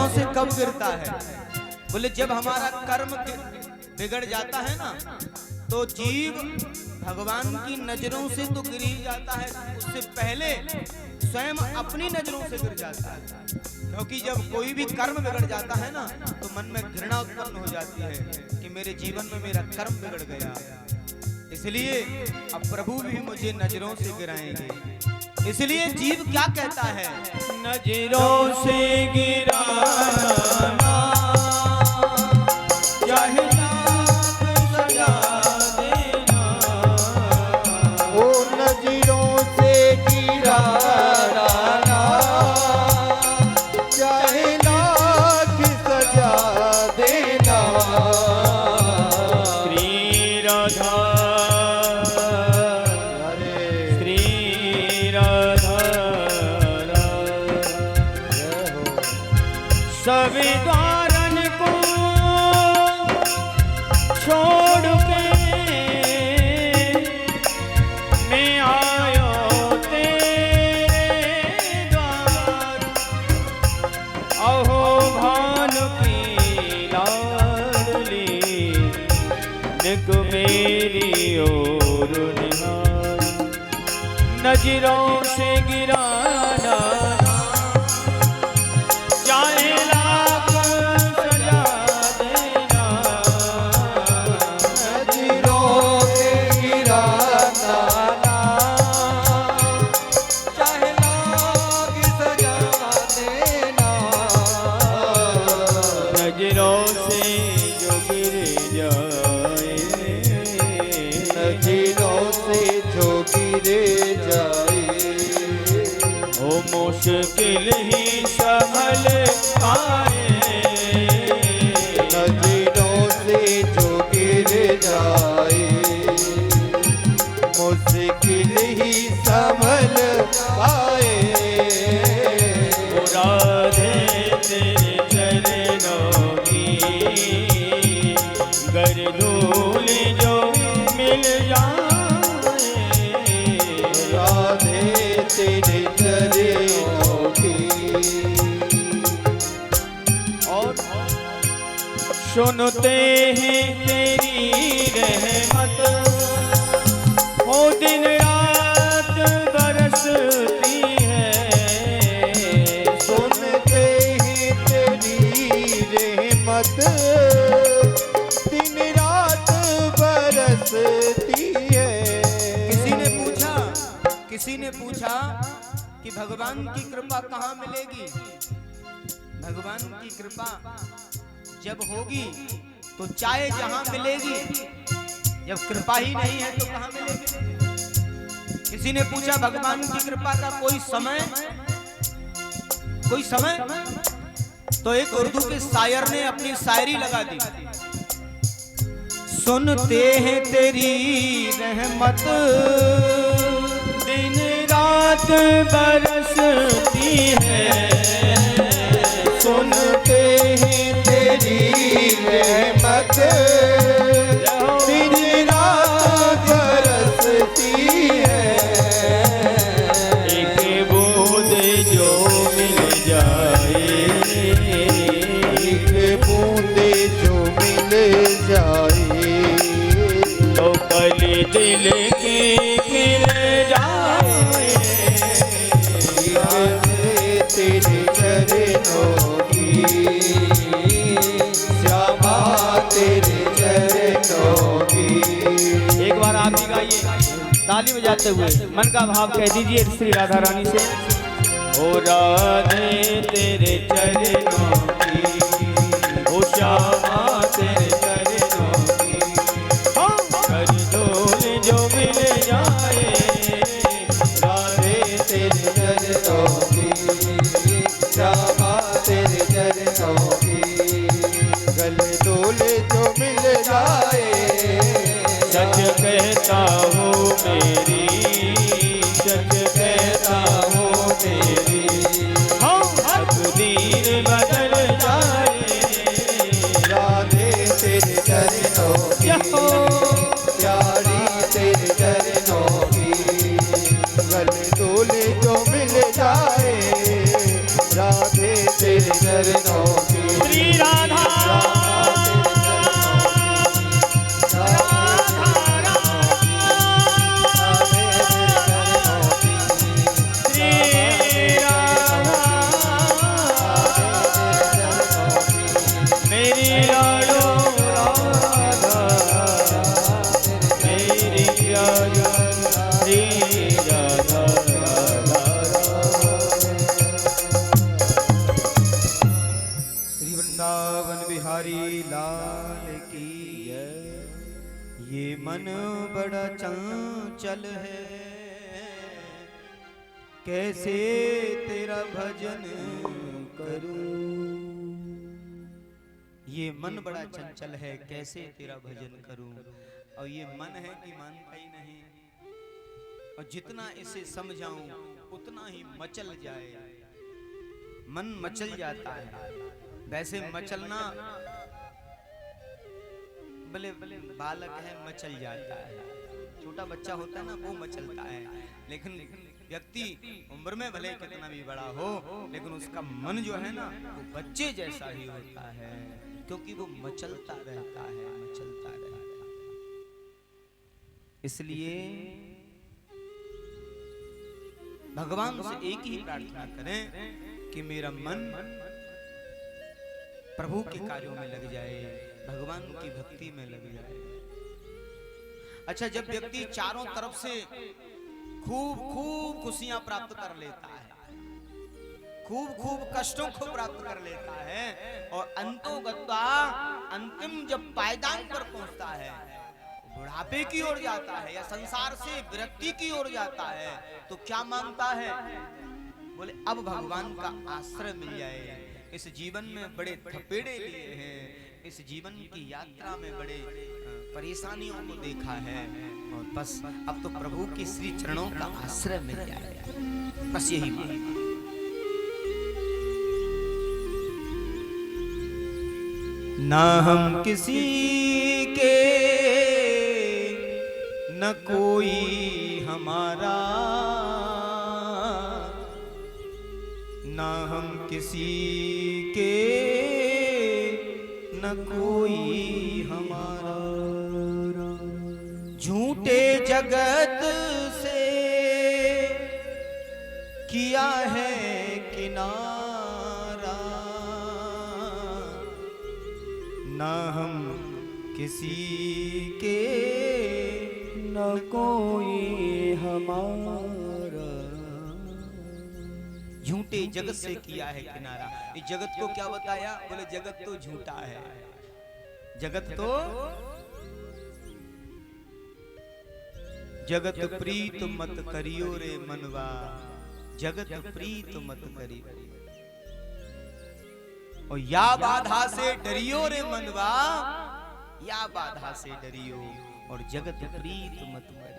नजरों से कब गिरता है? बोले जब हमारा कर्म बिगड़ जाता है ना, तो जीव भगवान की नजरों से तो गिर ही जाता है, उससे पहले स्वयं अपनी नजरों से गिर जाता है। क्योंकि जब कोई भी कर्म बिगड़ जाता है ना, तो मन में घृणा उत्पन्न हो जाती है कि मेरे जीवन में मेरा कर्म बिगड़ गया, इसलिए अब प्रभु भी मुझे नजरों से गिराएंगे। इसलिए जीव क्या कहता है? नजरों से गिराना चाहे लाख सजा देना, ओ नजरों से गिराना चाहे लाख सजा देना। श्री राधा श्री राधा संविधान को छोड़ के मैं आयो तेरे द्वार, अहो भानु की लाडली निक मेरी ओर निहार। नजरों से गिराना चाहे लाख सजा देना, नजरों से गिराना चाहे लाख सजा देना। नजरों से जो गिर जाए, नजरों से जो गिर जाए, ओ मुश्किल ही संभल पाए। नजरों से जो गिर जाए, मुश्किल ही संभल पाए। ओ राधे तेरे चरणों की गर धूल जो मिल जाए, राधे तेरे चरणों की। और सुनते हैं तेरी रहमत हो दिन रात बरसती है। सुनते हैं तेरी रहमत दिन रात बरसती है। किसी ने पूछा कि भगवान की कृपा कहाँ मिलेगी? भगवान की कृपा जब होगी तो चाहे जहां मिलेगी, जब कृपा ही नहीं है तो कहां मिलेगी? किसी ने पूछा भगवान की कृपा का कोई समय? तो एक उर्दू के शायर ने अपनी शायरी लगा दी। सुनते हैं तेरी रहमत दिन रात बरसती है। सुनते हैं तेरी रहमत दिन रात बरसती है। एक बूंद जो मिल जाए, एक बूंद जो मिल जाए, तो कली दिल की खिल जाए। तेरे चरणों की श्यामा तेरे चरणों की। एक बार आप भी गाइए ताली बजाते हुए, मन का भाव कह दीजिए श्री राधा रानी से। ओ राधे तेरे चरणों की, ओ श्यामा तेरे चरणों की, कर धूल जो मिल जाए। राधे तेरे चरणों की, श्यामा तेरे चरणों की, गले डोले जो मिल जाए। सच कहता हूँ मेरी, सच कहता हूँ मेरी, तकदीर राधे तेरे चरणों की श्री राधा ये मन बड़ा चंचल है, कैसे तेरा भजन करूं। ये मन बड़ा चंचल है, कैसे तेरा भजन करूं। और ये मन है कि मानता ही नहीं, और जितना इसे समझाऊं उतना ही मचल जाए। मन मचल जाता है। वैसे मचलना, भले बालक है मचल जाता है, छोटा बच्चा होता है ना वो मचलता है, लेकिन व्यक्ति उम्र में भले कितना भी बड़ा हो, लेकिन उसका मन जो है ना वो बच्चे जैसा ही होता है, क्योंकि वो मचलता रहता है, मचलता रहता है। इसलिए भगवान से एक ही प्रार्थना करें कि मेरा मन प्रभु के कार्यों में लग जाए, भगवान की भक्ति में लग जाए। अच्छा, जब व्यक्ति चारों तरफ से खूब खूब खुशियां प्राप्त कर लेता है, खूब खूब कष्टों को प्राप्त कर लेता है, और अंतोगत्वा अंतिम जब पायदान पर पहुंचता है, बुढ़ापे की ओर जाता है या संसार से विरक्ति की ओर जाता है, तो क्या मांगता है? बोले अब भगवान का आश्रय मिल जाए। इस जीवन में बड़े थपेड़े लिए हैं, इस जीवन की यात्रा में बड़े परेशानियों को देखा है, और बस अब तो प्रभु के श्री चरणों का आश्रय मिल जाए, बस यही मांग। ना हम किसी के न कोई हमारा, ना हम किसी के न कोई हमारा, झूठे जगत से किया है किनारा, ना हम किसी के न कोई हमारा, झूठे जगत से किया है किनारा। इस जगत को क्या बताया? बोले जगत तो झूठा है, जगत तो जगत प्रीत मत करियो रे मनवा, जगत प्रीत मत करियो, और या बाधा से डरियो रे मनवा, या बाधा से डरियो, और जगत प्रीत मत करियो।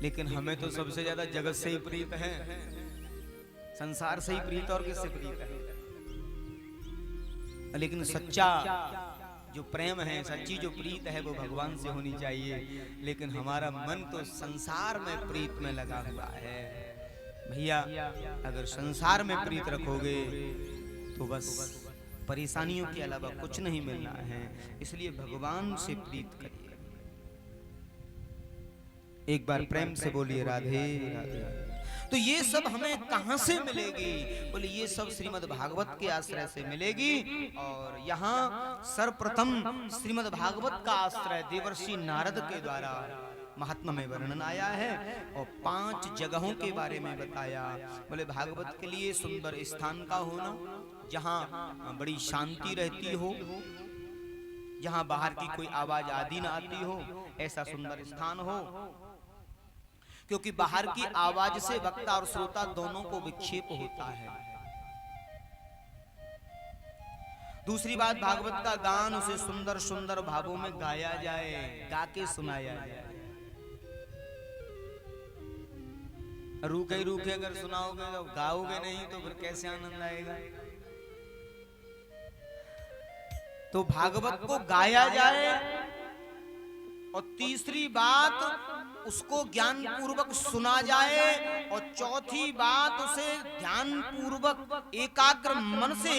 लेकिन हमें तो सबसे ज्यादा जगत से ही प्रीत है, संसार से ही प्रीत, और किससे प्रीत है? लेकिन सच्चा जो प्रेम है, सच्ची जो प्रीत है, वो भगवान से होनी चाहिए। लेकिन हमारा मन तो संसार में प्रीत में लगा हुआ है। भैया, अगर संसार में प्रीत रखोगे तो बस परेशानियों के अलावा कुछ नहीं मिलना है। इसलिए भगवान से प्रीत करिए। एक बार प्रेम से बोलिए राधे राधे। तो ये सब हमें कहां से मिलेगी? बोले ये सब श्रीमद् भागवत के आश्रय से मिलेगी। और यहाँ सर्वप्रथम श्रीमद् भागवत का आश्रय देवर्षि नारद के द्वारा महात्मा में वर्णन आया है, और 5 जगहों के बारे में बताया। बोले भागवत के लिए सुंदर स्थान का होना, जहाँ बड़ी शांति रहती हो, जहाँ बाहर की कोई आवाज आदि ना आती हो, ऐसा सुंदर स्थान हो, क्योंकि बाहर की आवाज से वक्ता और श्रोता दोनों को विक्षेप होता है। दूसरी बात, भागवत का गान उसे सुंदर सुंदर भावों में गाया जाए, गा के सुनाया जाए। रूखे रूखे अगर सुनाओगे तो गाओगे नहीं तो फिर कैसे आनंद आएगा? तो भागवत को गाया जाए और तीसरी बात उसको ज्ञान पूर्वक सुना जाए, और चौथी बात उसे ध्यान पूर्वक एकाग्र मन से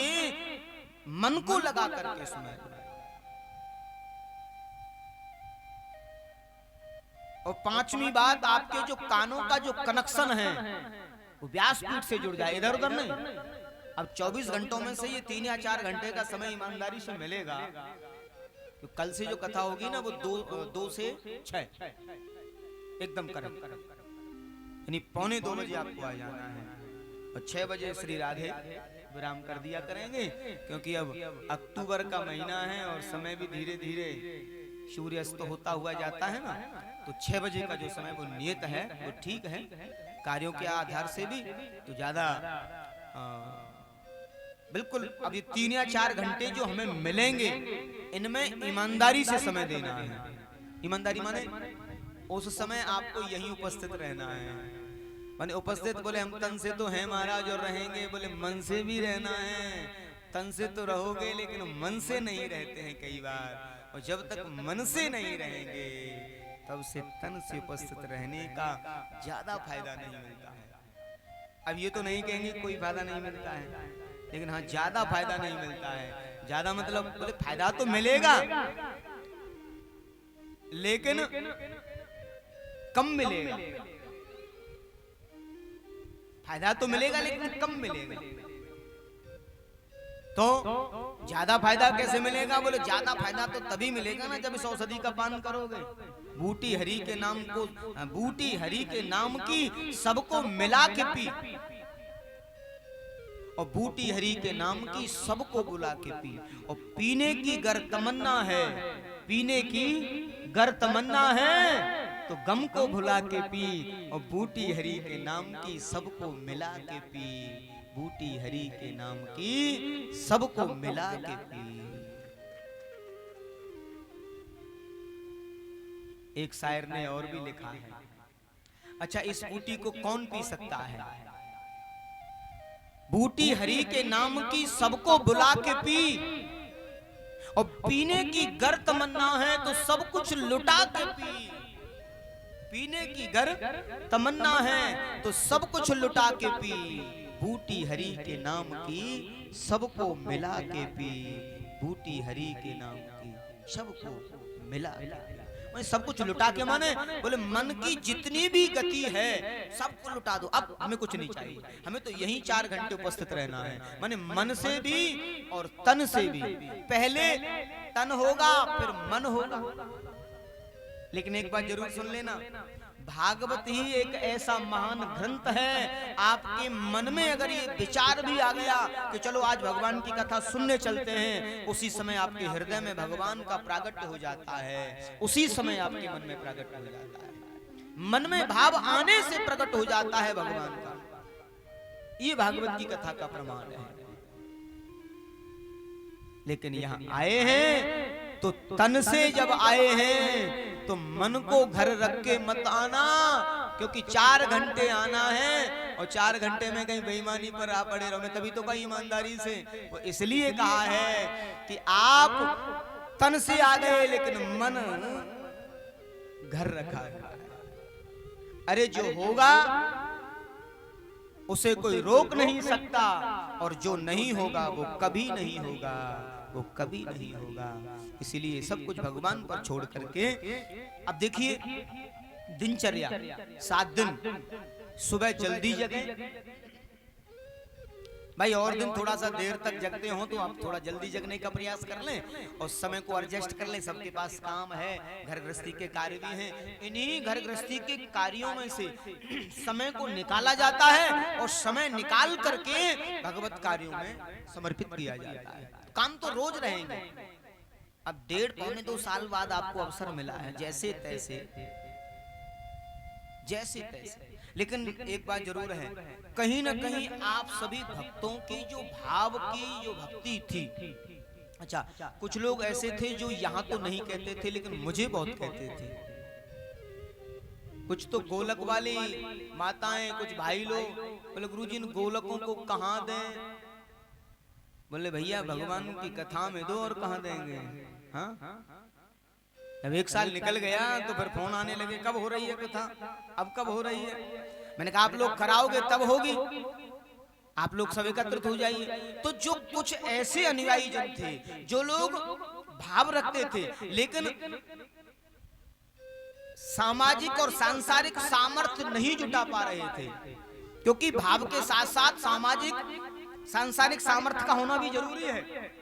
मन को लगा करके सुना जाए। और पांचवी बात, आपके जो कानों का जो कनेक्शन है वो व्यासपीठ से जुड़ जाए, इधर उधर नहीं। अब 24 घंटों में से ये 3 या 4 घंटे का समय ईमानदारी से मिलेगा। तो कल से जो कथा होगी ना वो 2 से 6 एकदम करेक्ट, यानी 1:45 बजे आपको आ जाना है, और 6 बजे श्री राधे विराम कर दिया करेंगे, क्योंकि अब अक्टूबर का महीना है और समय भी धीरे धीरे सूर्यास्त होता हुआ जाता है ना। तो 6 बजे का जो समय वो नियत है वो ठीक है, कार्यों के आधार से भी तो ज्यादा बिल्कुल। अब ये 3 या 4 घंटे जो हमें मिलेंगे इनमें ईमानदारी से समय देना है। ईमानदारी माने उस समय आपको यहीं उपस्थित रहना है। माने उपस्थित बोले हम तन से तो हैं महाराज और रहेंगे, बोले मन से भी रहना है। तन से तो रहोगे लेकिन मन से नहीं रहते हैं कई बार, और जब तक मन से नहीं रहेंगे तब से तन से उपस्थित रहने का ज्यादा फायदा नहीं मिलता है। अब ये तो नहीं कहेंगे कोई फायदा नहीं मिलता है, लेकिन हाँ ज्यादा फायदा नहीं मिलता है। ज्यादा मतलब बोले फायदा तो मिलेगा लेकिन कम मिलेगा। फायदा तो मिलेगा लेकिन कम मिलेगा। तो ज्यादा फायदा कैसे मिलेगा? बोले ज्यादा फायदा तो तभी मिलेगा ना जब इस औषधि का पान करोगे। बूटी हरि के नाम को, बूटी हरि के नाम की सबको मिला के पी, और बूटी हरि के नाम की सबको बुला के पी। और पीने की गर तमन्ना है, पीने की गर तमन्ना है तो गम को भुला के पी, और बूटी हरि के नाम की सबको मिला के पी। बूटी हरि के नाम की सबको मिला के पी। एक शायर ने और भी लिखा है, अच्छा इस बूटी को कौन पी सकता है? बूटी हरि के नाम की सबको बुला के पी, और पीने की गर तमन्ना है तो सब कुछ लुटा के पी। पीने की गर तमन्ना है तो सब कुछ लुटा के पी। बूटी हरि के नाम की सबको मिला के पी। बूटी हरि के नाम की सबको मिला के पी। सब कुछ लुटा के माने बोले मन की जितनी भी गति है सबको लुटा दो। अब हमें कुछ नहीं चाहिए, हमें तो यहीं 4 घंटे उपस्थित रहना है। माने मन से भी और तन से भी। पहले तन होगा फिर मन होगा। लेकिन एक बात जरूर सुन लेना, भागवत ही एक ऐसा महान ग्रंथ है, आपके मन में अगर ये विचार भी आ गया कि चलो आज भगवान की कथा सुनने चलते हैं, उसी समय आपके हृदय में भगवान का प्रागट्य हो जाता है। उसी समय आपके मन में प्रागट्य हो जाता है। मन में भाव आने से प्रकट हो जाता है भगवान का। ये भागवत की कथा का प्रमाण है। लेकिन यहाँ आए हैं तो तन से जब आए हैं तो मन को घर रख के मत आना, क्योंकि 4 घंटे आना है और 4 घंटे में कहीं बेईमानी पर आ पड़े रहो। मैं तभी तो कहीं ईमानदारी से वो इसलिए कहा है कि आप तन से आ गए लेकिन मन घर रखा है। अरे जो होगा उसे कोई रोक नहीं सकता, और जो नहीं होगा वो कभी नहीं होगा, वो कभी नहीं होगा। इसीलिए सब कुछ भगवान पर छोड़ करके अब देखिए दिनचर्या 7 दिन, सुबह जल्दी जगे भाई, और दिन थोड़ा सा देर तक जगते हो तो आप थोड़ा जल्दी जगने का प्रयास कर लें और समय को एडजस्ट कर लें। सबके पास काम है, घर गृहस्थी के कार्य भी हैं। इन्हीं घर गृहस्थी के कार्यों में से समय को निकाला जाता है और समय निकाल करके भगवत कार्यों में समर्पित किया जाता है। काम तो रोज रहेंगे। अब 1.5-2 साल बाद आपको अवसर मिला है, जैसे तैसे जैसे तैसे। लेकिन एक बात जरूर है, कहीं ना कहीं आप सभी भक्तों की जो भाव की जो भक्ति थी। अच्छा, कुछ लोग ऐसे थे जो यहाँ तो नहीं कहते थे लेकिन मुझे बहुत कहते थे। कुछ तो गोलक वाली माताएं, कुछ भाई लोग बोले गुरुजी इन गोलकों को कहाँ दें? बोले भैया भगवान की कथा में दो, और कहाँ देंगे? हाँ, जब 1 साल निकल गया तो फिर फोन आने लगे, कब हो रही है कथा, अब कब हो रही है। मैंने कहा आप लोग कराओगे तब होगी, आप लोग सब एकत्रित हो जाइए। तो जो कुछ ऐसे अनुयायी जन थे जो लोग भाव रखते थे लेकिन सामाजिक और सांसारिक सामर्थ्य नहीं जुटा पा रहे थे, क्योंकि भाव के साथ साथ सामाजिक सांसारिक सामर्थ्य का होना भी जरूरी है।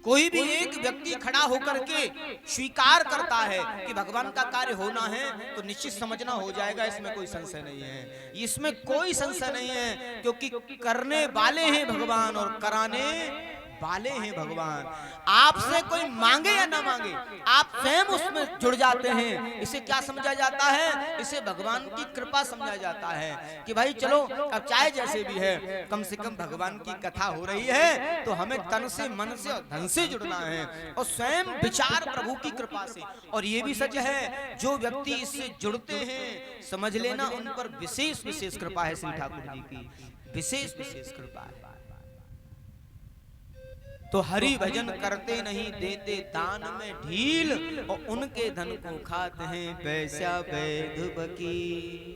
कोई भी एक व्यक्ति खड़ा होकर के स्वीकार करता है कि भगवान का कार्य होना है तो निश्चित समझना हो जाएगा, इसमें कोई संशय नहीं है, इसमें कोई संशय नहीं है, क्योंकि करने वाले हैं भगवान और कराने वाले हैं भगवान। आपसे कोई मांगे या ना मांगे, आप स्वयं उसमें जुड़ जाते हैं। इसे क्या समझा जाता है, इसे भगवान की कृपा समझा जाता है कि भाई चलो अब चाहे जैसे भी है, कम से कम भगवान की कथा हो रही है तो हमें तन से मन से और धन से जुड़ना है, और स्वयं विचार प्रभु की कृपा से। और ये भी सच है, जो व्यक्ति इससे जुड़ते हैं समझ लेना उन पर विशेष विशेष कृपा है, श्री ठाकुर जी की विशेष विशेष कृपा है। तो हरि भजन करते नहीं देते दान में ढील, और उनके धन को खाते हैं पैसा वैध बकीर।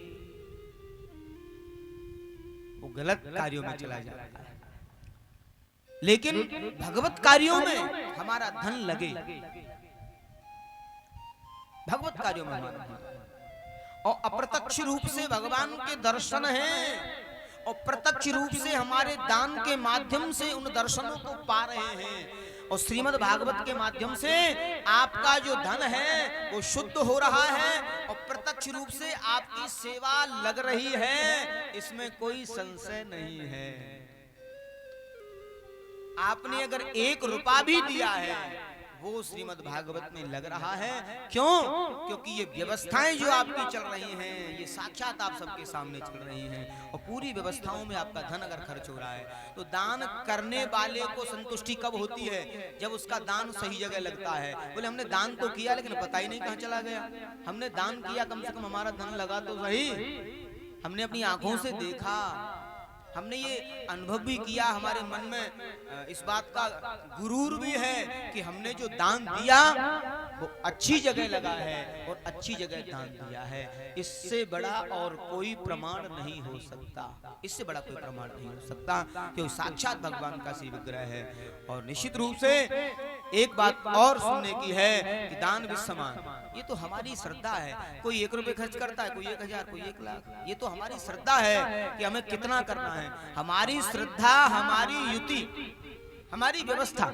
वो गलत कार्यों में चला जाता है, लेकिन भगवत कार्यों में हमारा धन लगे, भगवत कार्यों में हमारा धन। और अप्रत्यक्ष रूप से भगवान के दर्शन हैं, और प्रत्यक्ष रूप से हमारे दान के माध्यम से उन दर्शनों को पा रहे हैं। और श्रीमद् भागवत के माध्यम से आपका जो धन है वो शुद्ध हो रहा है, और प्रत्यक्ष रूप से आपकी सेवा लग रही है, इसमें कोई संशय नहीं है। आपने अगर 1 रुपया भी दिया है वो श्रीमद् भागवत में लग रहा है। क्यों? क्योंकि ये व्यवस्थाएं जो आपकी चल रही हैं, ये साक्षात आप सबके सामने चल रही हैं, और पूरी व्यवस्थाओं में आपका धन अगर खर्च हो रहा है तो दान करने वाले को संतुष्टि कब होती है, जब उसका दान सही जगह लगता है। बोले हमने दान तो किया लेकिन पता ही नहीं कहाँ चला गया, हमने दान किया कम से कम हमारा धन लगा तो सही, हमने अपनी आंखों से देखा, हमने ये अनुभव भी किया, हमारे मन में इस बात का गुरूर भी है कि हमने जो दान दिया वो अच्छी जगह लगा है और अच्छी जगह दान दिया है। इससे बड़ा और कोई प्रमाण नहीं हो सकता, इससे बड़ा कोई प्रमाण नहीं हो सकता, क्योंकि साक्षात भगवान का श्री विग्रह है। और निश्चित रूप से एक बात और सुनने की है कि दान भी समान, ये तो हमारी श्रद्धा है। कोई 1 रुपये खर्च करता है, कोई 1000, कोई 1 लाख, ये तो हमारी श्रद्धा है कि हमें कितना करना है। हमारी श्रद्धा, हमारी युति, हमारी व्यवस्था,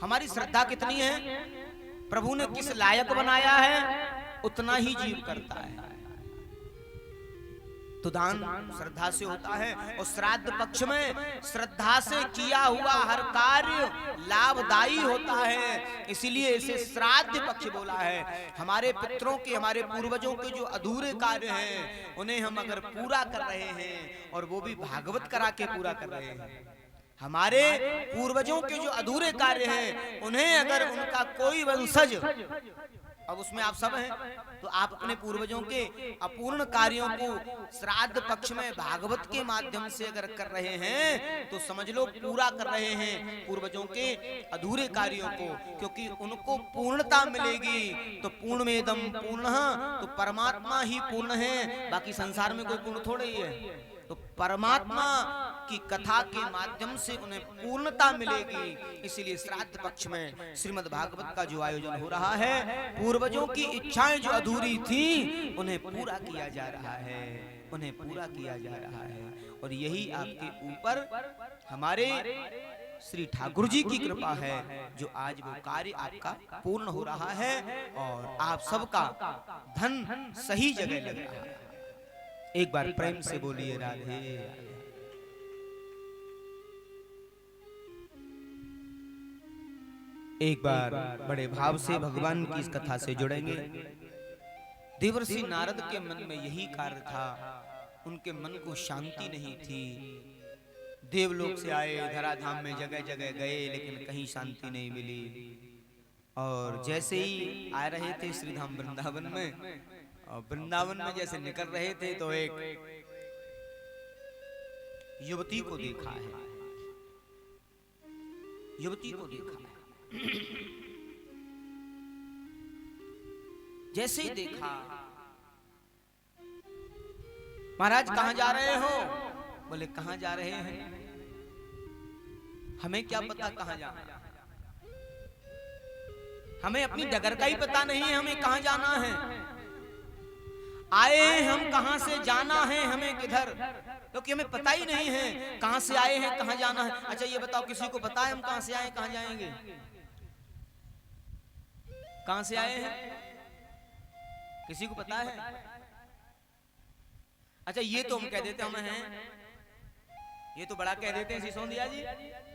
हमारी श्रद्धा कितनी है, प्रभु ने किस लायक बनाया है उतना ही जीव करता है। तो दान श्रद्धा से होता है, और श्राद्ध पक्ष में श्रद्धा से किया हुआ हर कार्य लाभदायी होता है, इसीलिए इसे श्राद्ध पक्ष बोला है। हमारे पितरों के, हमारे पूर्वजों के जो अधूरे कार्य हैं उन्हें हम अगर पूरा कर रहे हैं, और वो भी भागवत करा के पूरा कर रहे हैं, हमारे पूर्वजों के जो अधूरे कार्य हैं उन्हें अगर उनका कोई वंशज, अब उसमें आप सब हैं, तो आप अपने पूर्वजों के अपूर्ण कार्यों को श्राद्ध पक्ष में भागवत के माध्यम से अगर कर रहे हैं तो समझ लो पूरा कर रहे हैं पूर्वजों के अधूरे कार्यों को, क्योंकि उनको पूर्णता मिलेगी। तो पूर्णमेदम पूर्णः, तो परमात्मा ही पूर्ण है, बाकी संसार में कोई पूर्ण थोड़ा ही है। तो परमात्मा की कथा के माध्यम से उन्हें पूर्णता मिलेगी, इसीलिए श्राद्ध पक्ष में श्रीमद् भागवत का जो आयोजन हो रहा है, पूर्वजों की इच्छाएं जो अधूरी थी उन्हें पूरा किया जा रहा है, उन्हें पूरा किया जा रहा है। और यही आपके ऊपर हमारे श्री ठाकुर जी की कृपा है, जो आज वो कार्य आपका पूर्ण हो रहा है और आप सबका धन सही जगह लग रहा है। एक बार प्रेम से बोलिए राधे। एक बार बड़े भाव से भगवान की इस कथा से जुड़ेंगे। देवर्षि नारद के मन में यही कार्य था, उनके मन को शांति नहीं थी। देवलोक से आए, धराधाम में जगह जगह गए, लेकिन कहीं शांति नहीं मिली। और जैसे ही आ रहे थे श्रीधाम वृंदावन में, और वृंदावन में जैसे निकल रहे थे तो एक युवती को देखा है, युवती को देखा है। जैसे ही देखा, महाराज कहां जा रहे हो? बोले कहां जा रहे हैं, हमें क्या पता कहां जाना, हमें अपनी डगर का ही पता नहीं है, हमें कहां जाना है। आए हम कहां से, जाना है हमें किधर, क्योंकि हमें पता ही नहीं है कहां से आए हैं, कहां जाना है। अच्छा ये बताओ, किसी को पता है हम कहां से आए, कहां जाएंगे? कहां से आए हैं किसी को पता है? अच्छा ये तो हम कह देते हम हैं, ये तो बड़ा कह देते हैं सिसोदिया जी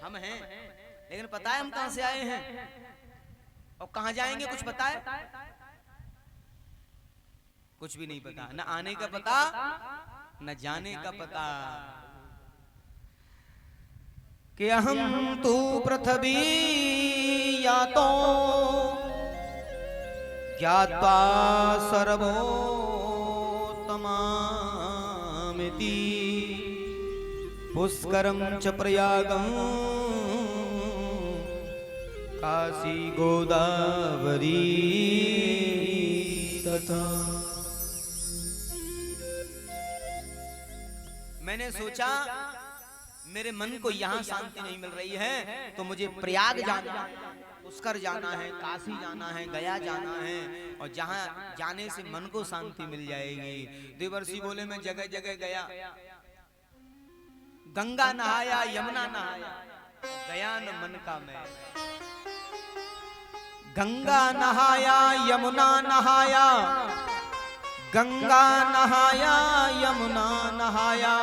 हम हैं, लेकिन पता है हम कहां से आए हैं और कहां जाएंगे, कुछ पता है? कुछ भी नहीं पता, न आने का पता न जाने का पता। कि हम तू पृथ्वी या तो ज्ञात्वा सर्वोत्तमामिति पुष्करम च प्रयागं काशी गोदावरी तथा। मैंने सोचा मेरे मन को यहाँ शांति नहीं मिल रही है, तो मुझे प्रयाग जाना, पुष्कर जाना है, काशी जाना है, गया जाना है, और जहाँ जाने से मन को शांति मिल जाएगी। देवर्षि बोले मैं जगह जगह गया, गंगा नहाया, यमुना नहाया, गया न मन का मैं। गंगा नहाया, यमुना नहाया, गंगा नहाया, यमुना नहाया,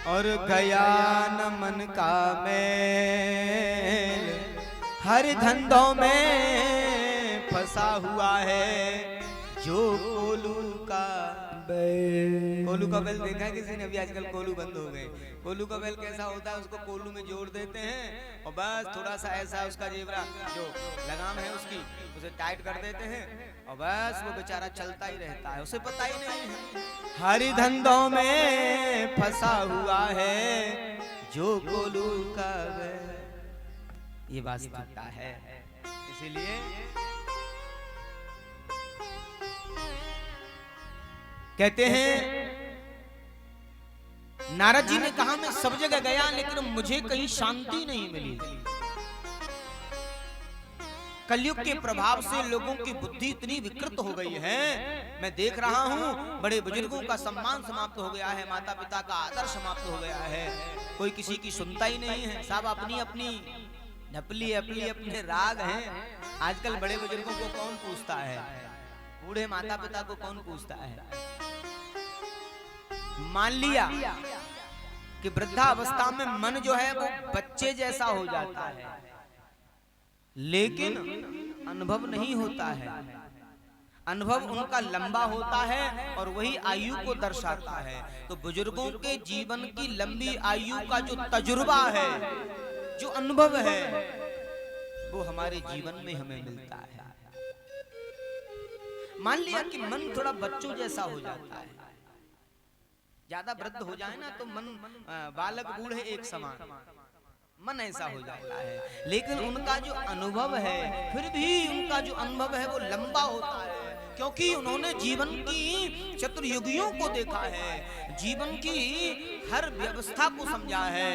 और गया न मन का मैल। हर धंधों में फंसा हुआ है जो कोलू का बैल। कोलू का बैल देखा है किसी ने? अभी आजकल कोलू बंद हो गए। कोलू का बैल कैसा होता है, उसको कोलू में जोड़ देते हैं और बस थोड़ा सा ऐसा उसका जेबरा जो लगाम है उसकी उसे टाइट कर देते हैं और बस वो बेचारा चलता ही रहता है, उसे पता ही नहीं है। हर धंधों में फंसा हुआ है जो कोलू का बैल। ये वास्तविकता है। इसीलिए कहते हैं, नारद जी ने कहा मैं सब जगह गया लेकिन मुझे कहीं शांति नहीं मिली। कलयुग के प्रभाव से लोगों की बुद्धि इतनी विकृत हो गई है, मैं देख रहा हूं बड़े बुजुर्गों का सम्मान समाप्त हो गया है, माता पिता का आदर समाप्त हो गया है, कोई किसी की सुनता ही नहीं है, सब अपनी अपनी ढपली अपने राग हैं। आजकल बड़े बुजुर्गों को कौन पूछता है, बूढ़े माता पिता को कौन पूछता है। मान लिया कि वृद्धावस्था में मन जो है वो बच्चे जैसा हो जाता है, लेकिन अनुभव नहीं होता है। अनुभव उनका लंबा होता है और वही आयु को दर्शाता है। तो बुजुर्गों के जीवन की लंबी आयु का जो तजुर्बा है, जो अनुभव है, वो हमारे जीवन में हमें मिलता है। मान लिया कि मन थोड़ा बच्चों जैसा हो जाता है, ज्यादा वृद्ध हो जाए ना तो मन बालक बूढ़े एक समान, मन ऐसा हो जाता है। लेकिन उनका जो अनुभव है, फिर भी उनका जो अनुभव है वो लंबा होता है, क्योंकि उन्होंने जीवन की चतुर्युगियों को देखा है, जीवन की हर व्यवस्था को समझा है,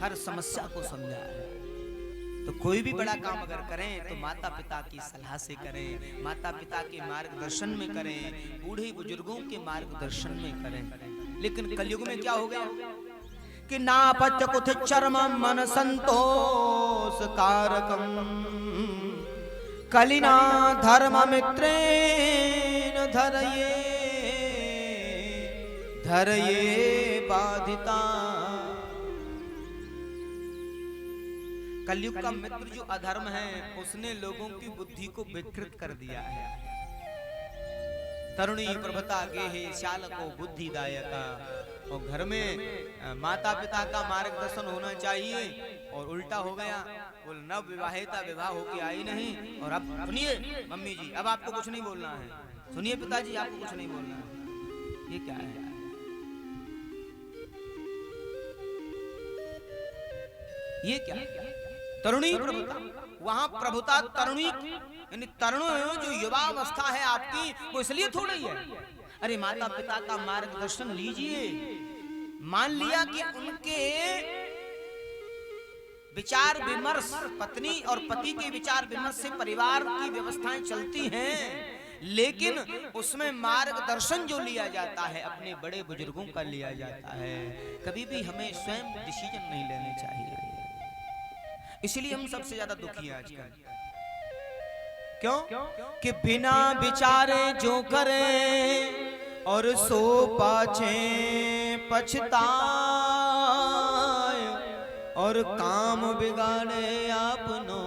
हर समस्या को समझा है। तो कोई भी बड़ा काम अगर करें तो माता पिता की सलाह से करें, माता पिता के मार्गदर्शन में करें, बूढ़े बुजुर्गों के मार्गदर्शन में करें। लेकिन कलयुग में क्या हो गया कि नापच कुछ चर्म मन संतोष कारकम कलिना धर्म मित्रेण धरये बाधिता। कलयुग का मित्र जो अधर्म है उसने लोगों की बुद्धि को विकृत कर दिया है। तरुणी प्रभता गेहे श्याल को बुद्धिदायका। और घर में माता पिता का मार्गदर्शन होना चाहिए और उल्टा हो गया, वो नव विवाहिता विवाह होके आई नहीं। और अब सुनिए मम्मी जी, अब आपको कुछ नहीं बोलना है, सुनिए पिताजी आपको कुछ नहीं बोलना है। ये क्या है? ये क्या? तरुणी प्रभुता वहां प्रभुता तरुणी यानी तरुण जो युवा अवस्था है आपकी वो इसलिए थोड़ी है। अरे माता पिता का मार्गदर्शन लीजिए। मान लिया कि उनके विचार विमर्श, पत्नी और पति के विचार विमर्श से परिवार की व्यवस्थाएं चलती हैं, लेकिन उसमें मार्गदर्शन जो लिया जाता है अपने बड़े बुजुर्गों का लिया जाता है। कभी भी हमें स्वयं डिसीजन नहीं लेने चाहिए। इसलिए हम सबसे ज्यादा दुखी हैं आजकल। क्यों? कि बिना विचारे जो करे और सो पाछे पछताए और काम बिगाड़े आपनो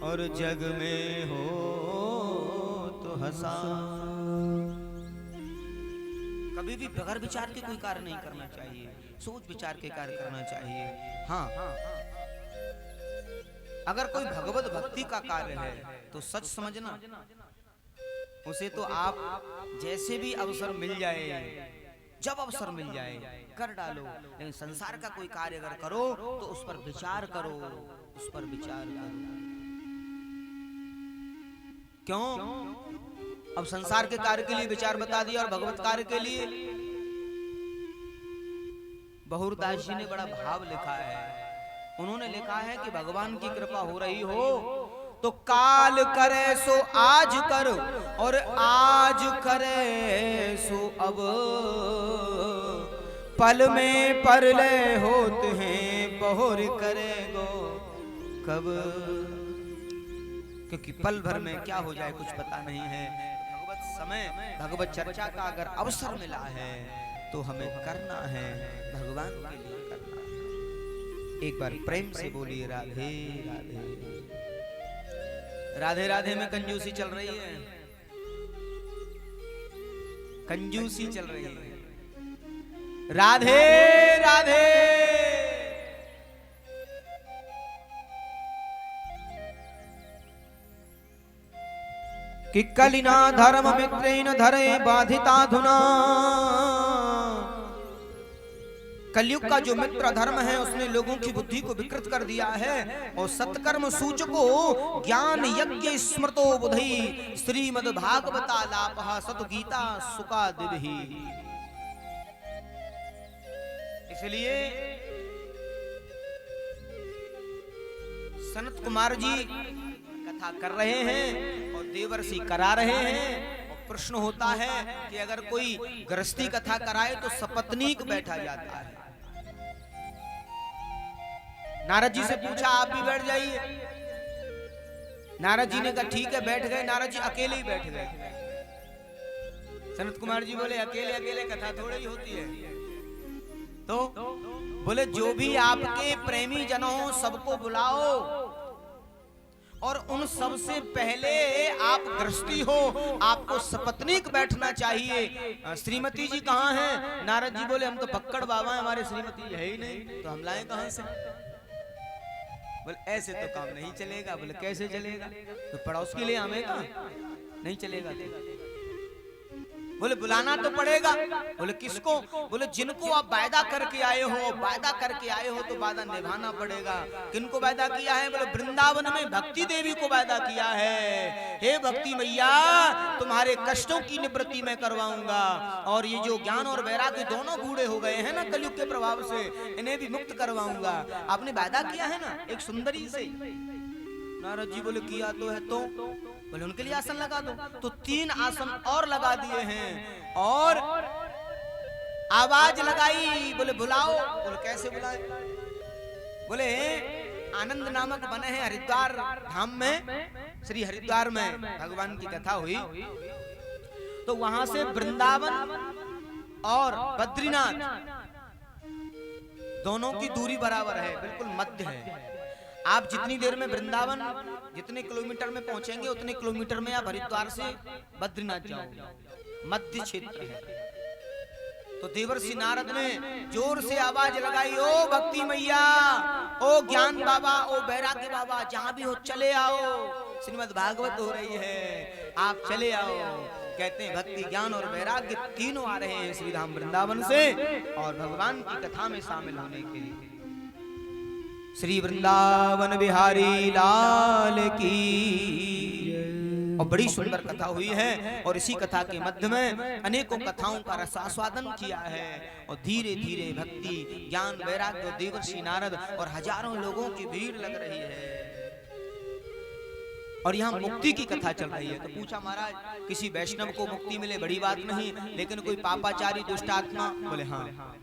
और जग में हो तो हंसा। कभी भी बगैर विचार के कोई कार्य नहीं करना चाहिए, सोच विचार के कार्य करना चाहिए। हाँ, अगर कोई भगवत भक्ति का कार्य है तो सच समझना, उसे तो आप जैसे भी अवसर मिल जाए, जब अवसर मिल जाए कर डालो। लेकिन संसार का कोई कार्य अगर करो तो उस पर विचार करो, उस पर विचार करो। क्यों? अब संसार के कार्य के लिए विचार बता दिया और भगवत कार्य के लिए बहुरदास जी ने बड़ा भाव लिखा है। उन्होंने लिखा है कि भगवान की कृपा हो रही हो तो काल करे सो आज कर और आज करे सो अब, पल में परले होते हैं बहुर करेगो कब। क्योंकि पल भर में क्या हो जाए कुछ पता नहीं है। भगवत समय, भगवत चर्चा का अगर अवसर मिला है तो हमें करना है, भगवान के लिए करना है। एक बार प्रेम से बोलिए राधे राधे। राधे राधे में कंजूसी चल रही है, कंजूसी चल रही है। राधे राधे। कि कलिना धर्म मित्रेण धरे बाधिता धुना। कलयुग का जो मित्र धर्म है उसने लोगों की बुद्धि को विकृत कर दिया है और सत्कर्म सूचको ज्ञान यज्ञ स्मृतो बुधि श्रीमद् भागवता लापः सत गीता सुका दिवहि। इसलिए सनत कुमार जी कथा कर रहे हैं और देवर्षि करा रहे हैं। और प्रश्न होता है कि अगर कोई गृहस्थी कथा कराए तो सपत्नीक बैठा जाता है। नारद जी से पूछा आप भी बैठ जाइए। नारद जी ने कहा ठीक है, बैठ गए। नारद जी अकेले ही बैठ गए। सनत कुमार जी बोले अकेले अकेले कथा थोड़ी होती है। तो बोले जो भी आपके प्रेमी जनों सबको बुलाओ और उन सब से पहले आप गृहस्थी हो, आपको सपत्नीक बैठना चाहिए। श्रीमती जी कहाँ हैं? नारद जी बोले हम तो पक्कड़ बाबा हैं, हमारे श्रीमती है ही नहीं, तो हम लाए कहाँ से? बोले ऐसे तो काम नहीं चलेगा। बोले कैसे चलेगा? तो पड़ोस के लिए आवेगा, नहीं चलेगा। बोले बुलाना तो पड़ेगा। बोले किसको? बोले जिनको आप वायदा करके आए हो, वायदा करके आए हो तो वायदा निभाना पड़ेगा। किनको वायदा किया है? बोले वृंदावन में भक्ति देवी को वायदा किया है। हे भक्ति मैया, तुम्हारे कष्टों की निवृत्ति मैं करवाऊंगा और ये जो ज्ञान और वैराग्य दोनों बूढ़े हो गए हैं ना कलयुग के प्रभाव से, इन्हें भी मुक्त करवाऊंगा। आपने वायदा किया है ना एक सुंदरी से। नारद जी बोले किया तो है। तो बोले उनके लिए आसन लगा दो। तो 3 आसन और लगा दिए हैं और आवाज लगाई। बोले बुलाओ। बोले कैसे बुलाए? बोले आनंद नामक बने हैं हरिद्वार धाम में, श्री हरिद्वार में भगवान की कथा हुई। तो वहां से वृंदावन और बद्रीनाथ दोनों की दूरी बराबर है, बिल्कुल मध्य है। आप जितनी देर में वृंदावन जितने किलोमीटर में पहुंचेंगे उतने किलोमीटर में आप हरिद्वार से बद्रीनाथ जाओगे, मध्य क्षेत्र है। तो देवर्षि नारद ने जोर से आवाज लगाई, ओ भक्ति मैया, ओ ज्ञान बाबा, ओ वैराग्य बाबा, जहां भी हो चले आओ, श्रीमद् भागवत हो रही है, आप चले आओ। कहते हैं भक्ति ज्ञान और वैराग्य तीनों आ रहे हैं श्री धाम वृंदावन से और भगवान की कथा में शामिल होने के लिए। श्री वृंदावन बिहारी लाल की। और बड़ी सुंदर कथा हुई है और इसी कथा के मध्य में अनेकों कथाओं का रसास्वादन किया है और धीरे धीरे भक्ति ज्ञान वैराग्य और देवर्षि नारद और हजारों लोगों की भीड़ लग रही है और यहाँ मुक्ति की कथा चल रही है। तो पूछा महाराज किसी वैष्णव को मुक्ति मिले बड़ी बात नहीं, लेकिन कोई पापाचारी दुष्ट आत्मा, बोले हाँ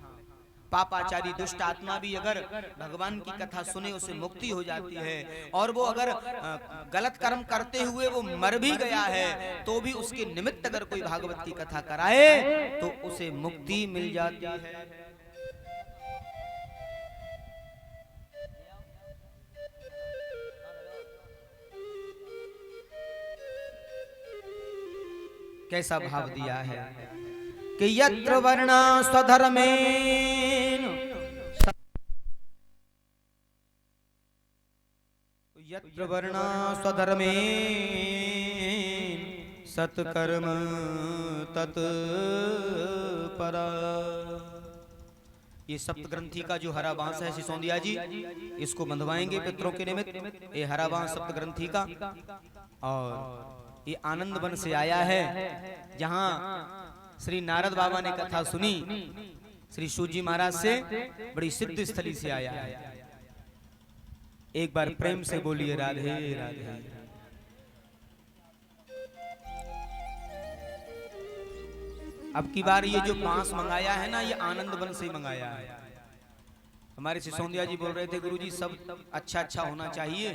पापाचारी दुष्ट आत्मा भी अगर भगवान की कथा सुने उसे मुक्ति हो जाती है, और वो अगर गलत कर्म करते हुए वो मर भी गया है तो भी उसके निमित्त अगर कोई भागवत की कथा कराए तो उसे मुक्ति मिल जाती है। कैसा भाव दिया है कि यत्र वर्णा स्वधर्मेन, यत्र वर्णा स्वधर्मेन सत्कर्म तत्परा। ये सप्त ग्रंथि का जो हरा बांस है सिसोदिया जी, इसको बंधवाएंगे पितरों के निमित्त। ये हरा बांस सप्त ग्रंथि का, और ये आनंद वन से आया है जहां श्री नारद बाबा ने कथा सुनी, श्री सूजी महाराज से, बड़ी सिद्ध स्थली से आया है। एक बार प्रेम से बोलिए राधे राधे। अब की बार ये जो बांस मंगाया है ना, ये आनंद वन से मंगाया है। हमारे सिसोदिया जी बोल रहे थे गुरुजी सब अच्छा अच्छा होना चाहिए,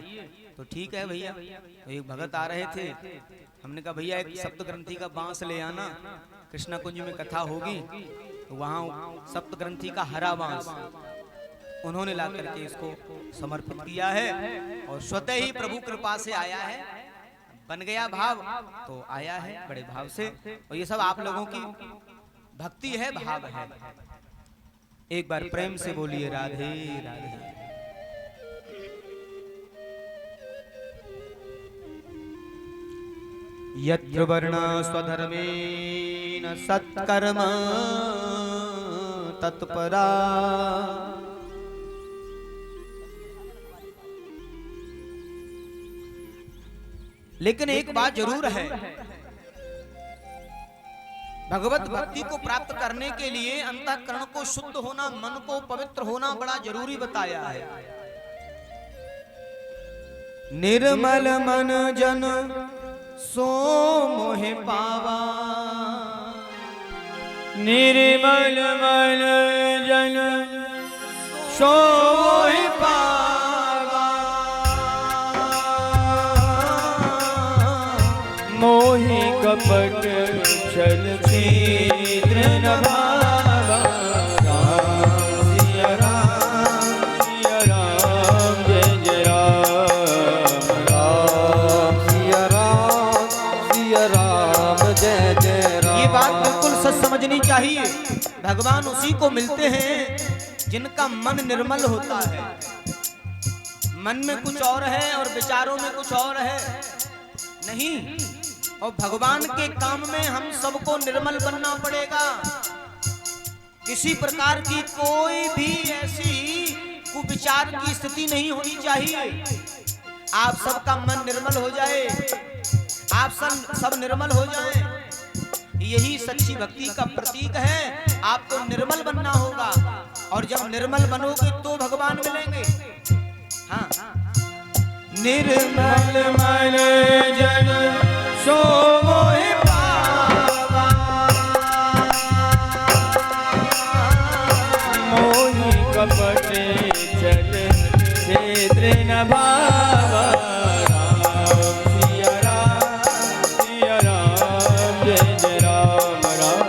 तो ठीक है भैया। तो एक भगत आ रहे थे, हमने कहा भैया एक सप्त ग्रंथि का बांस ले आना, कृष्णा कुंज में कथा होगी, तो वहाँ सप्त ग्रंथि का हरा बांस उन्होंने ला करके इसको समर्पित किया है और स्वतः ही प्रभु कृपा से आया है, बन गया भाव तो आया है बड़े भाव से। और ये सब आप लोगों की भक्ति है, भाव है। एक बार प्रेम से बोलिए राधे राधे। यत्र वर्णा स्वधर्मेन सत्कर्म तत्परा। लेकिन एक बात जरूर है, भगवत भक्ति को प्राप्त करने के लिए अंतःकरण को शुद्ध होना, मन को पवित्र होना बड़ा जरूरी बताया है। निर्मल मन जन सो मोहे पावा, निर्मल मन जन सो मोहे पावा, मोहि कपट छल छिद्र न भावा। राम सिया राम जय जय राम, राम सिया राम जय जय राम। ये बात बिल्कुल सच समझनी चाहिए। भगवान उसी को मिलते हैं जिनका मन निर्मल होता है। मन में कुछ और है और विचारों में कुछ और है नहीं, और भगवान के काम में हम सबको निर्मल बनना पड़ेगा। किसी प्रकार की कोई भी ऐसी कुविचार की स्थिति नहीं होनी चाहिए। आप सबका मन निर्मल हो जाए, आप सब निर्मल हो जाए, यही सच्ची भक्ति का प्रतीक है। आपको निर्मल बनना होगा, और जब निर्मल बनोगे तो भगवान मिलेंगे। हाँ, निर्मल मन जन सो मोहि पावा, मोहि कपट छल छिद्र न भावा। राम सिया राम जय जय राम, राम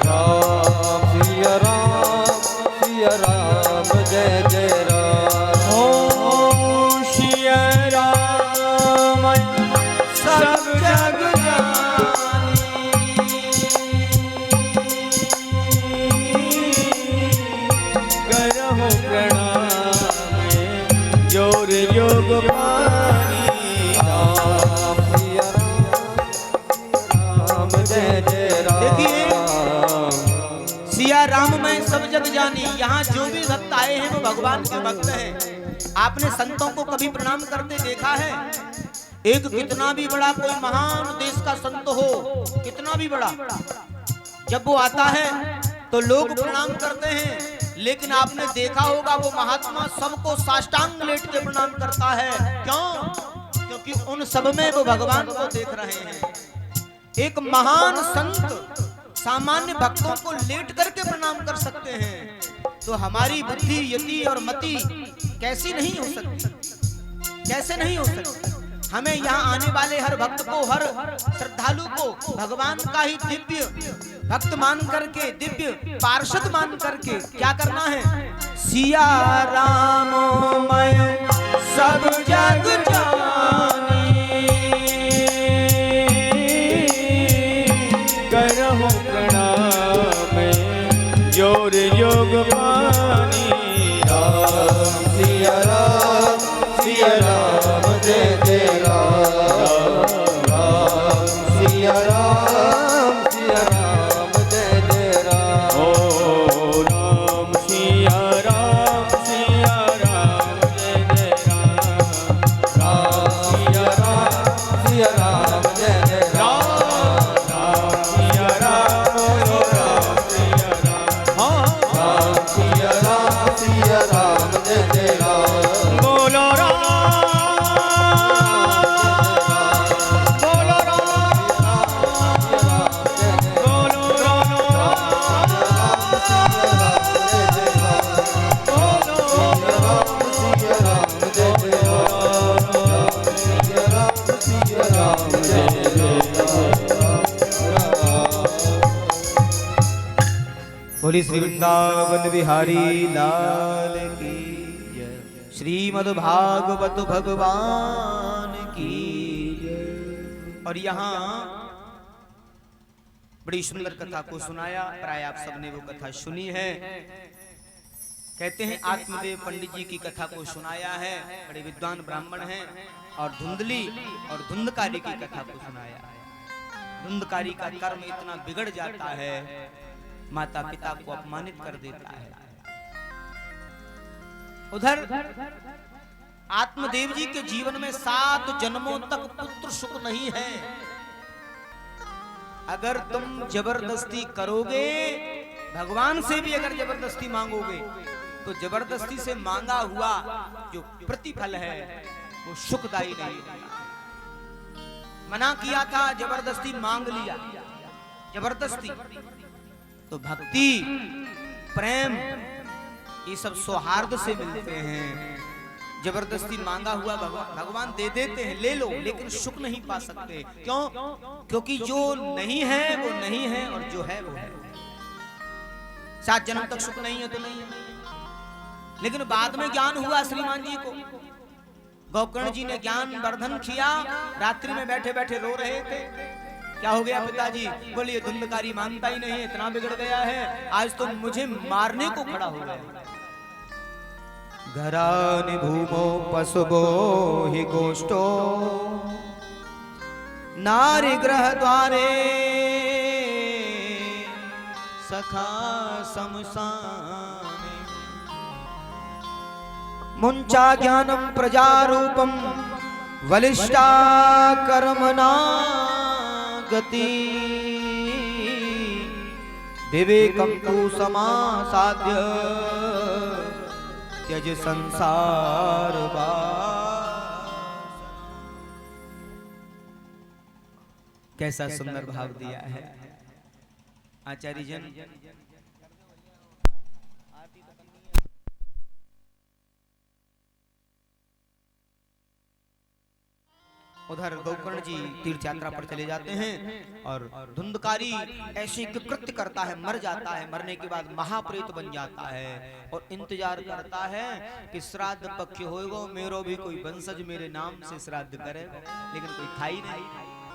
राम सिया राम जय जय राम। ओ सिया राम सब जग जानी, करहु प्रणाम जोर योग पानी। राम सिया राम जय जय राम। देखिए, सिया राम में सब जग जानी, यहाँ जो भी भक्त आए हैं वो भगवान के भक्त हैं। आपने संतों को कभी प्रणाम करते देखा है? एक कितना भी बड़ा कोई महान देश का संत हो, कितना भी बड़ा, जब वो आता है तो लोग प्रणाम करते हैं, लेकिन आपने देखा होगा वो महात्मा सबको साष्टांग लेट के प्रणाम करता है। क्यों? क्योंकि उन सब में वो भगवान को देख रहे हैं। एक महान संत सामान्य भक्तों को लेट करके प्रणाम कर सकते हैं, तो हमारी बुद्धि, यति और मति कैसी नहीं हो सकती? कैसे नहीं हो सकती? हमें यहाँ आने वाले हर भक्त को, हर श्रद्धालु को भगवान का ही दिव्य भक्त मान करके, दिव्य पार्षद मान करके क्या करना है? सिया राम मैं सब जग जानी, करहु प्रणाम जोर योग पानी। राम सिया राम, सिया राम जय जय राम, राम सिया राम, सिया राम जय जय राम। ओ राम सिया राम, सिया राम जय जय राम, राम सिया राम, सिया राम जय जय राम, राम सिया राम, राम सिया राम, हाँ राम सिया राम, सिया राम जय जय राम। बोलो राम, बोलो राम, बोलो बोली श्री वृंदावन बिहारी लाल की जय। श्रीमद् भागवत भगवान की जय। और यहाँ बड़ी सुंदर कथा को सुनाया, प्राय आप सबने वो कथा सुनी है। कहते हैं आत्मदेव पंडित जी की कथा को सुनाया है, बड़े विद्वान ब्राह्मण हैं, और धुंधली और धुंधकारी की कथा को सुनाया है। धुंधकारी का कर्म इतना बिगड़ जाता है, माता पिता को अपमानित कर देता है। उधर आत्मदेव जी के जीवन में 7 जन्मों तक पुत्र सुख नहीं है। अगर तुम जबरदस्ती करोगे, भगवान से भी अगर जबरदस्ती मांगोगे, तो जबरदस्ती से मांगा हुआ जो प्रतिफल है वो सुखदायी नहीं होगा। मना किया था, जबरदस्ती मांग लिया, जबरदस्ती। तो भक्ति, प्रेम, ये सब सौहार्द से मिलते हैं। जबरदस्ती मांगा हुआ भगवान दे देते हैं, ले लो, लेकिन सुख नहीं पा सकते। क्यों? क्योंकि जो नहीं है वो नहीं है, और जो है वो है। 7 जन्म तक सुख नहीं है तो नहीं है। लेकिन बाद में ज्ञान हुआ श्रीमान जी को। गोकर्ण जी ने ज्ञान वर्धन किया, रात्रि में बैठे बैठे रो रहे थे। क्या हो गया पिताजी? बोलिए धुंधकारी मानता ही नहीं, इतना बिगड़ गया है, आज तो मुझे मारने को खड़ा हो गया। घरानि भूमो पशुभो हि गोष्ठो नारी ग्रह द्वारे सखा समसाने मुंचा ज्ञानम प्रजारूपम वलिष्ठा कर्मणा गति विवेकम तु समासाद्य त्यज संसार कैसा सुंदर भाव दिया है आचार्य जन। उधर गोकर्ण जी तीर्थ यात्रा पर चले जाते हैं और धुंधकारी ऐसे कृत्य करता है, मर जाता है। मरने के बाद महाप्रेत बन जाता है और इंतजार करता है कि श्राद्ध पक्ष होएगा, मेरो भी कोई वंशज मेरे नाम से श्राद्ध करे, लेकिन कोई था ही नहीं।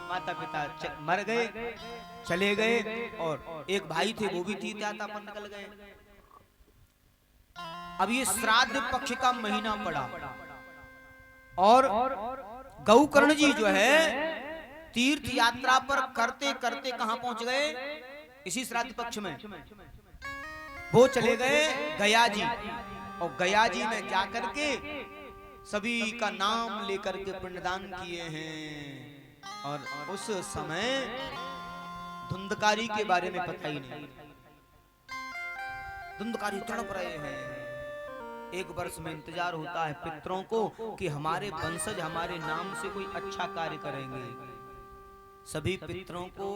माता पिता मर गए, चले गए, और एक भाई थे वो भी तीर्थ यात्रा पर निकल गए। अब ये श्राद्ध पक्ष का महीना पड़ा और गोकर्ण जी जो है तीर्थ यात्रा पर करते करते कहां पहुंच गए? इसी श्राद्ध पक्ष में वो चले गए गया जी, और गया जी में जाकर के सभी का नाम लेकर के पिंडदान किए हैं। और उस समय धुंधकारी के बारे में पता ही नहीं। धुंधकारी तड़प रहे हैं। एक वर्ष में इंतजार होता है पितरों को कि हमारे वंशज हमारे नाम से कोई अच्छा कार्य करेंगे। सभी पितरों को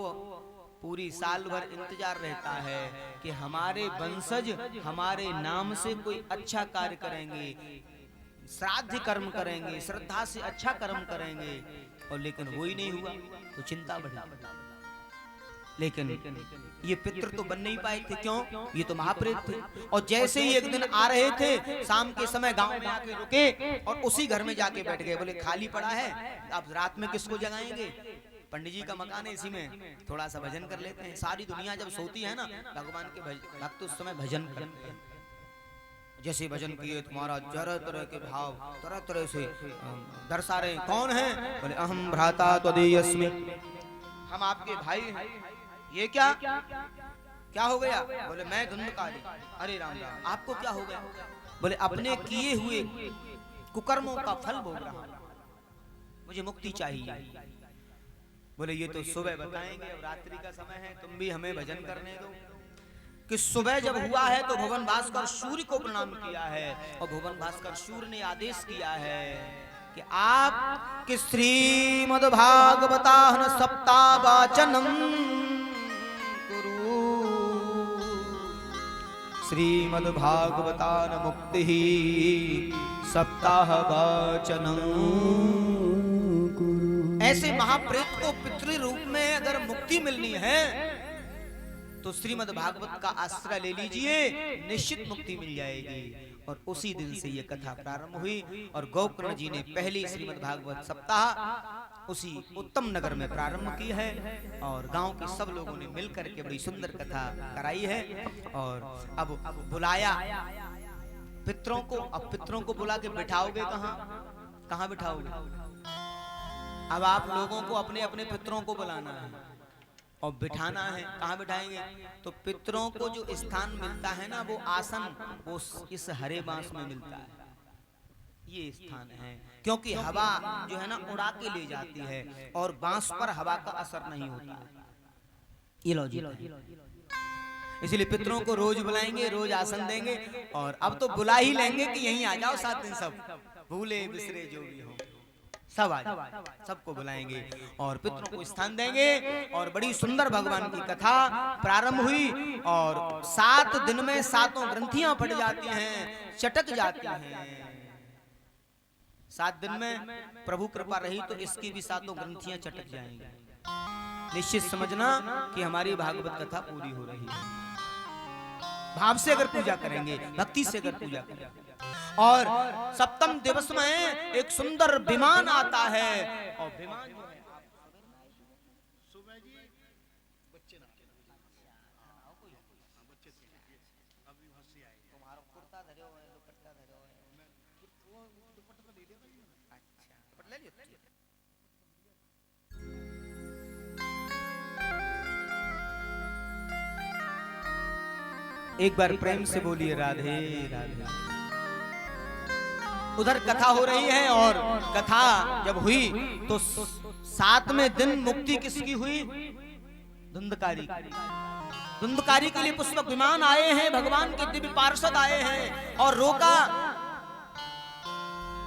पूरी साल भर इंतजार रहता है कि हमारे वंशज हमारे नाम से कोई अच्छा कार्य करेंगे, श्राद्ध कर्म करेंगे, श्रद्धा से अच्छा कर्म करेंगे। और लेकिन वो ही नहीं हुआ तो चिंता बढ़ी। लेकिन ये पितृ तो बन नहीं पाए थे। क्यों? ये तो महाप्रेत थे। और जैसे ही एक दिन आ रहे थे, शाम के समय गांव में आके रुके और उसी घर में जाके बैठ गए। बोले खाली पड़ा है, अब रात में किसको जगाएंगे? पंडित जी का मकान है, इसी में थोड़ा सा भजन कर लेते हैं। सारी दुनिया जब सोती है ना, भगवान के भक्त उस समय भजन करते हैं। जैसे भजन किए तुम्हारा तरह तरह के भाव तरह तरह से दर्शा रहे। कौन है? बोले अहम भ्राता त्वदीयस्मि, हम आपके भाई हैं। ये क्या हो गया? बोले मैं धुंधकारी। अरे राम राम, आपको क्या हो गया? बोले अपने किए हुए कुकर्मों का फल भोग रहा हूं, मुझे मुक्ति चाहिए। बोले ये तो सुबह बताएंगे, अब रात्रि का समय है, तुम भी हमें भजन करने दो। कि सुबह जब हुआ है तो भुवन भास्कर सूर्य को प्रणाम किया है। और भुवन भास्कर सूर्य ने आदेश किया है कि आप कि श्रीमद्भागवताहन सप्तावाचनम कुरु, श्रीमद्भागवतान मुक्ति सप्ताह वाचनम कुरु। ऐसे महाप्रेत को पितृ रूप में अगर मुक्ति मिलनी है तो श्रीमद् भागवत का आश्रय ले लीजिए, निश्चित मुक्ति मिल जाएगी। और उसी दिन से ये कथा प्रारंभ हुई और गोकर्ण जी ने पहली श्रीमद् भागवत सप्ताह उसी उत्तम नगर में प्रारंभ की है। और गांव के सब लोगों ने मिलकर के बड़ी सुंदर कथा कराई है। और अब बुलाया पितरों को। अब पितरों को बुला के बिठाओगे कहाँ बिठाओगे? अब आप लोगों को अपने अपने पितरों को बुलाना है और बिठाना है। कहाँ बिठाएंगे? तो पितरों को जो स्थान मिलता है ना, वो आसन वो इस हरे बांस में मिलता है। ये स्थान है, क्योंकि हवा जो है ना उड़ा के ले जाती है और बांस पर हवा का असर नहीं होता है। ये लॉजिक है। इसलिए पितरों को रोज बुलाएंगे, रोज आसन देंगे। और अब तो बुला ही लेंगे कि यहीं आ जाओ 7 दिन, सब भूले बिसरे जो भी हो सब आ जाओ, सबको बुलाएंगे और पितरों को स्थान देंगे। और बड़ी सुंदर भगवान की कथा प्रारंभ हुई। और 7 दिन में 7 ग्रंथियां फट जाती हैं, चटक जाती हैं। 7 दिन में प्रभु कृपा रही तो इसकी भी 7 ग्रंथियां चटक जाएंगी। निश्चित समझना कि हमारी भागवत कथा पूरी हो रही है। भाव से अगर पूजा करेंगे, भक्ति से अगर पूजा करेंगे। और सप्तम दिवस में एक सुंदर विमान आता है। और विमान जो है सुबह जी बच्चे ना अभी हंसी आई, तुम्हारा कुर्ता धरे हुए हैं, दुपट्टा धरे हुए हैं, वो दुपट्टा तो दे देगा। अच्छा दुपट्टा ले लिया। एक बार प्रेम से बोलिए राधे राधे। उधर कथा हो रही है और कथा जब हुई तो 7वें दिन मुक्ति किसकी हुई? धुंधकारी। धुंधकारी के लिए पुष्पक विमान आए हैं, भगवान के दिव्य पार्षद आए हैं और रोका।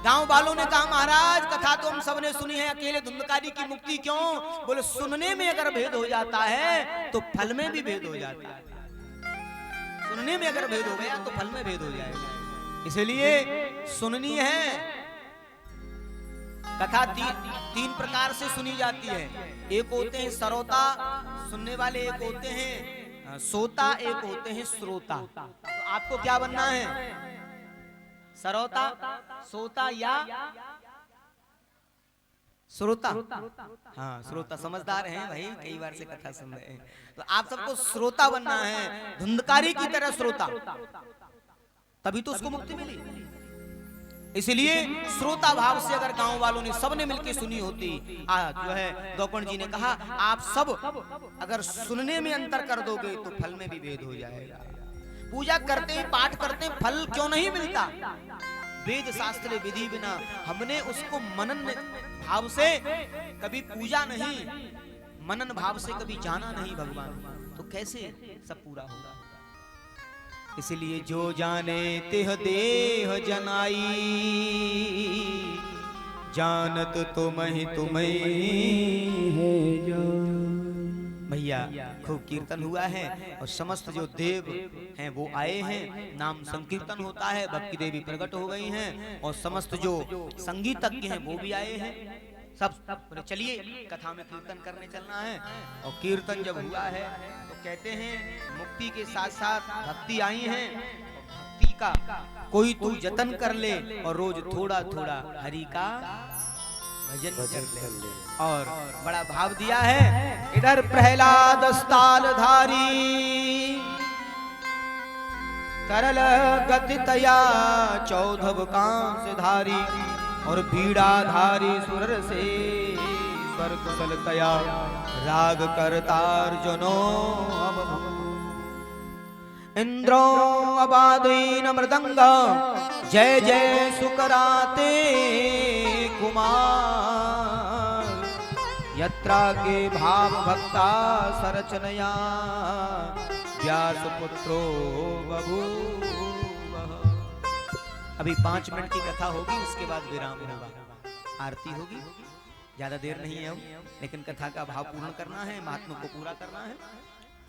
गांव वालों ने कहा महाराज कथा तो हम सबने सुनी है, अकेले धुंधकारी की मुक्ति क्यों? बोले सुनने में अगर भेद हो जाता है तो फल में भी भेद हो जाता है। सुनने में अगर भेद हो गया तो फल में भेद हो जाएगा। इसलिए सुननी है। कथा 3 प्रकार से सुनी जाती है। एक होते हैं श्रोता, सुनने वाले। एक होते हैं सोता, एक होते हैं श्रोता। तो आपको क्या बनना है? श्रोता, सोता या श्रोता? हाँ श्रोता। समझदार हैं भाई, कई बार से कथा सुन रहे हैं। तो आप सबको श्रोता बनना है, धुंधकारी की तरह श्रोता, तभी तो उसको मुक्ति मिली। इसलिए श्रोता भाव से अगर गांव वालों ने सबने मिलकर सुनी होती, जो है गोकर्ण जी ने कहा आप सब अगर सुनने में अंतर कर दोगे तो फल में भी भेद हो जाएगा। पूजा करते हैं, पाठ करते हैं, फल क्यों नहीं मिलता? वेद शास्त्र विधि बिना हमने उसको मनन भाव से कभी पूजा नहीं, मनन भाव से कभी जाना नहीं भगवान, तो कैसे सब पूरा होगा। इसलिए जो जाने तिह देह जनाई, जानत तुम्हें है भैया। खूब कीर्तन हुआ है और समस्त जो देव हैं वो आए हैं, नाम संकीर्तन होता है, भक्ति देवी प्रकट हो गई हैं और समस्त जो संगीतज्ञ हैं वो भी आए हैं। सब बोले चलिए कथा में कीर्तन करने चलना है। और कीर्तन जब हुआ है तो कहते हैं मुक्ति के साथ साथ भक्ति आई है। भक्ति का कोई तू जतन कर ले और रोज थोड़ा थोड़ा हरि का भजन कर ले। और बड़ा भाव दिया है इधर प्रहलाद स्थाल धारी, करल गति तया चौधव कांस धारी, और बीड़ा धारी सुर से स्वर कुशल तया, राग करतार जनो इंद्रो अबादीन मृदंग, जय जय सुकराते कुमार, यत्रा के भाव भक्ता सरचनया, व्यास पुत्रो बभूव। अभी 5 मिनट की कथा होगी, उसके बाद विराम होगा, आरती होगी। ज्यादा देर नहीं है अब, लेकिन कथा का भाव पूर्ण करना है, महात्मा को पूरा करना है।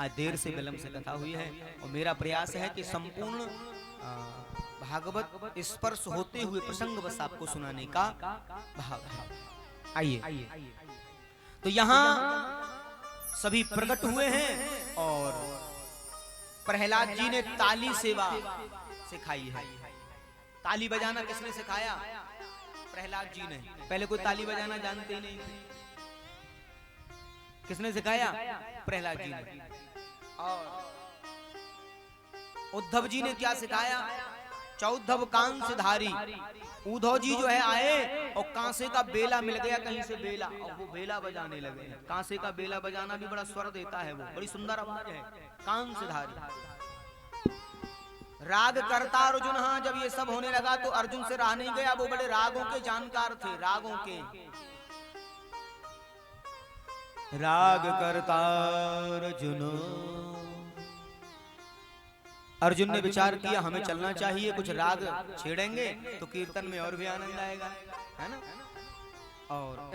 आज देर से विलंब से कथा हुई है और मेरा प्रयास है कि संपूर्ण भागवत स्पर्श होते हुए प्रसंग बस आपको सुनाने का भाव है। आइए तो यहाँ सभी प्रकट हुए हैं और प्रहलाद जी ने ताली सेवा सिखाई है। ताली बजाना किसने सिखाया? प्रहलाद जी ने। पहले कोई ताली बजाना जानते ही नहीं, किसने सिखाया? प्रहलाद जी ने। और उद्धव जी ने क्या सिखाया? चौधव कांस धारी। उद्धव जी जो है आए और कांसे का बेला मिल गया कहीं से बेला, और वो बेला बजाने लगे। कांसे का बेला बजाना भी बड़ा स्वर देता है, वो बड़ी सुंदर आवाज है, कांस धारी। राग करता अर्जुन। हाँ, जब ये सब होने लगा तो अर्जुन से रहा नहीं गया, वो बड़े रागों के जानकार थे, रागों के। राग करता अर्जुन। अर्जुन ने विचार किया हमें चलना चाहिए, कुछ राग छेड़ेंगे तो कीर्तन में और भी आनंद आएगा, है ना। और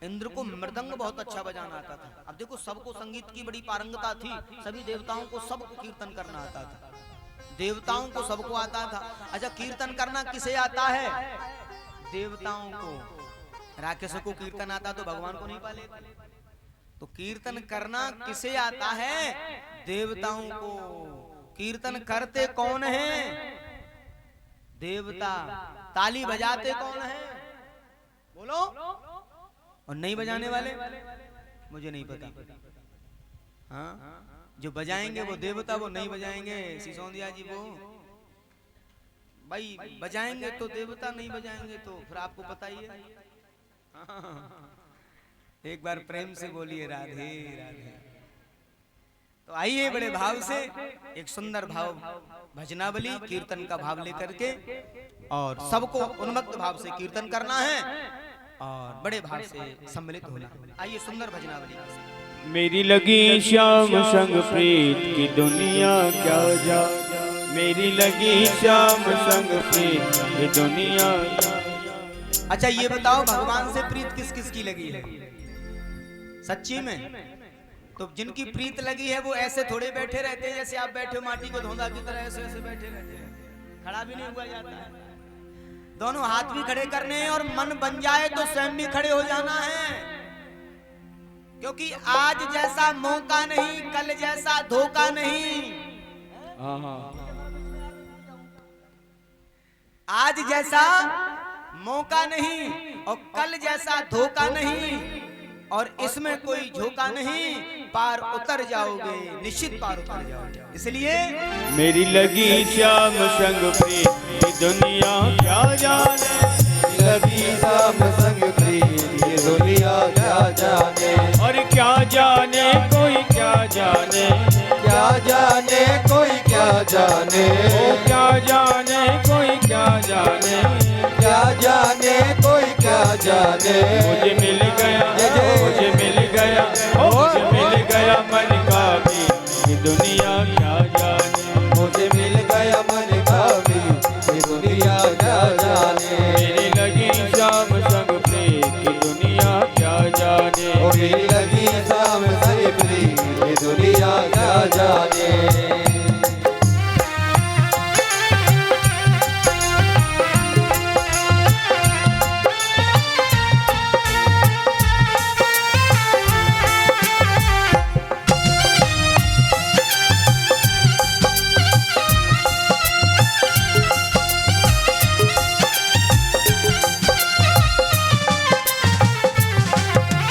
इंद्र को मृदंग बहुत अच्छा बजाना आता था। अब देखो सबको संगीत की बड़ी पारंगता थी, सभी देवताओं को सबको कीर्तन करना आता था, देवताओं को सबको आता था। अच्छा, कीर्तन करना किसे आता है? देवताओं को। राक्षसों को कीर्तन आता तो भगवान को नहीं पाले। तो कीर्तन करना किसे आता है? देवताओं को। कीर्तन करते कौन है? देवता। ताली बजाते कौन है? बोलो। और नहीं बजाने वाले? मुझे नहीं पता। हाँ, जो बजाएंगे वो देवता, वो नहीं बजाएंगे सिसोदिया जी, वो भाई बजाएंगे तो देवता, नहीं बजाएंगे तो फिर आपको पता ही है। एक बार प्रेम से बोलिए राधे राधे। तो आइए बड़े भाव से एक सुंदर भाव भजनावली कीर्तन का भाव लेकर के, और सबको उन्मत्त भाव से कीर्तन करना है और बड़े भाव से सम्मिलित होना। आइए सुंदर भजनावली। मेरी लगी श्याम संग प्रीत की दुनिया क्या जा, मेरी लगी श्याम संग प्रीत की दुनिया। अच्छा ये बताओ, भगवान से प्रीत किस किस की लगी है सच्ची में? तो जिनकी प्रीत लगी है वो ऐसे थोड़े बैठे रहते हैं जैसे आप बैठे हो माटी को धोंदा की तरह, ऐसे ऐसे बैठे रहते हैं, खड़ा भी नहीं हुआ जाता है। दोनों हाथ भी खड़े करने हैं और मन बन जाए तो स्वयं भी खड़े हो जाना है, क्योंकि आज जैसा मौका नहीं, कल जैसा धोखा नहीं। आज जैसा मौका नहीं और कल जैसा धोखा नहीं, और इसमें कोई झोंका नहीं, पार उतर जाओगे, निश्चित पार उतर जाओगे। इसलिए मेरी लगी श्याम संग प्रीत की दुनिया क्या जाने, लगी श्याम संग प्रीत की दुनिया क्या जाने। और क्या जाने कोई क्या जाने, क्या जाने कोई क्या जाने, ओ क्या जाने कोई क्या जाने। जाने मुझे मिल गया, मुझे मिल गया, मुझे मिल गया मन का भी, ये दुनिया क्या जाने। मुझे मिल गया मन का भी, ये दुनिया क्या जाने। मेरी लगी शाम संग प्रीत की दुनिया क्या जाने। ओ मेरी लगी शाम से प्रीत, ये दुनिया क्या जाने।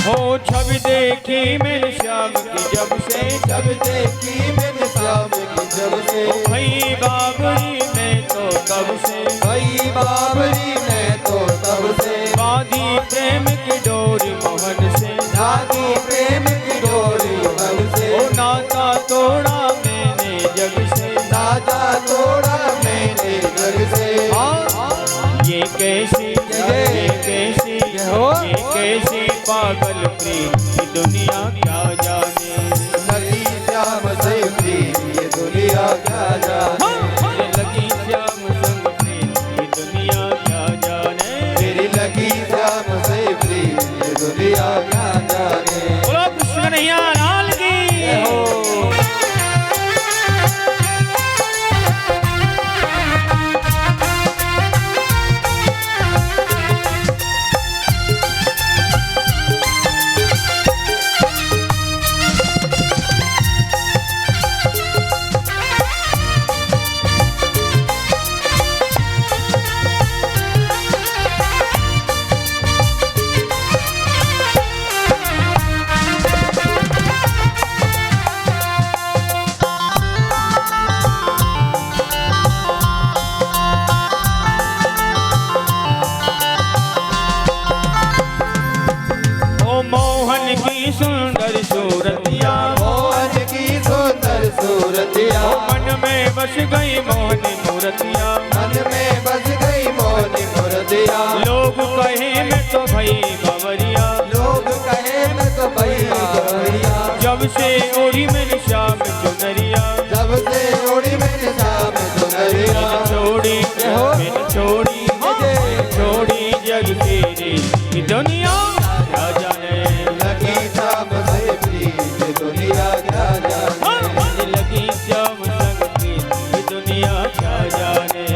हो छवि देखी मेरी शाम की जब से, जब देखी मैंने शाम की जब से, भई बाबरी में तो तब से, भई बाबरी में तो तब से, बाधी प्रेम की डोरी मोहन से, दादी प्रेम की डोरी मन से, ओ नाता तोड़ा मैंने जग से, दादा तोड़ा मैंने जग से। ये कैसी, ये कैसी, ये कैसी पागल प्रीत की दुनिया क्या जाने। लगी श्याम से प्रीत, ये दुनिया क्या जाने। ये लगी श्याम संग प्रीत की दुनिया क्या जाने। मेरी लगी श्याम से प्रीत, ये दुनिया क्या जाने। बोलो कृष्ण कन्हैया लाल की। मोहन की सुंदर सूरतिया, मोहन की सुंदर सूरतिया, मन में बस गई मोहनी मूर्तिया, मन में बस गई मोहनी मूर्तिया। लोग कहे मैं तो भई बावरिया, लोग कहे मैं तो भई बावरिया, जब से ओढ़ी मेरी शाम चुनरिया, जब से ओढ़ी मेरी शाम चुनरिया। छोड़ी मैंने छोड़ी, छोड़ी जग तेरी की दुनिया क्या जाने। लगी शाम से प्रीत, ये दुनिया क्या जाने। लगी शाम संग प्रीत की दुनिया क्या जाने।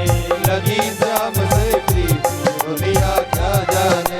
लगी शाम से प्रीत, ये दुनिया क्या जाने।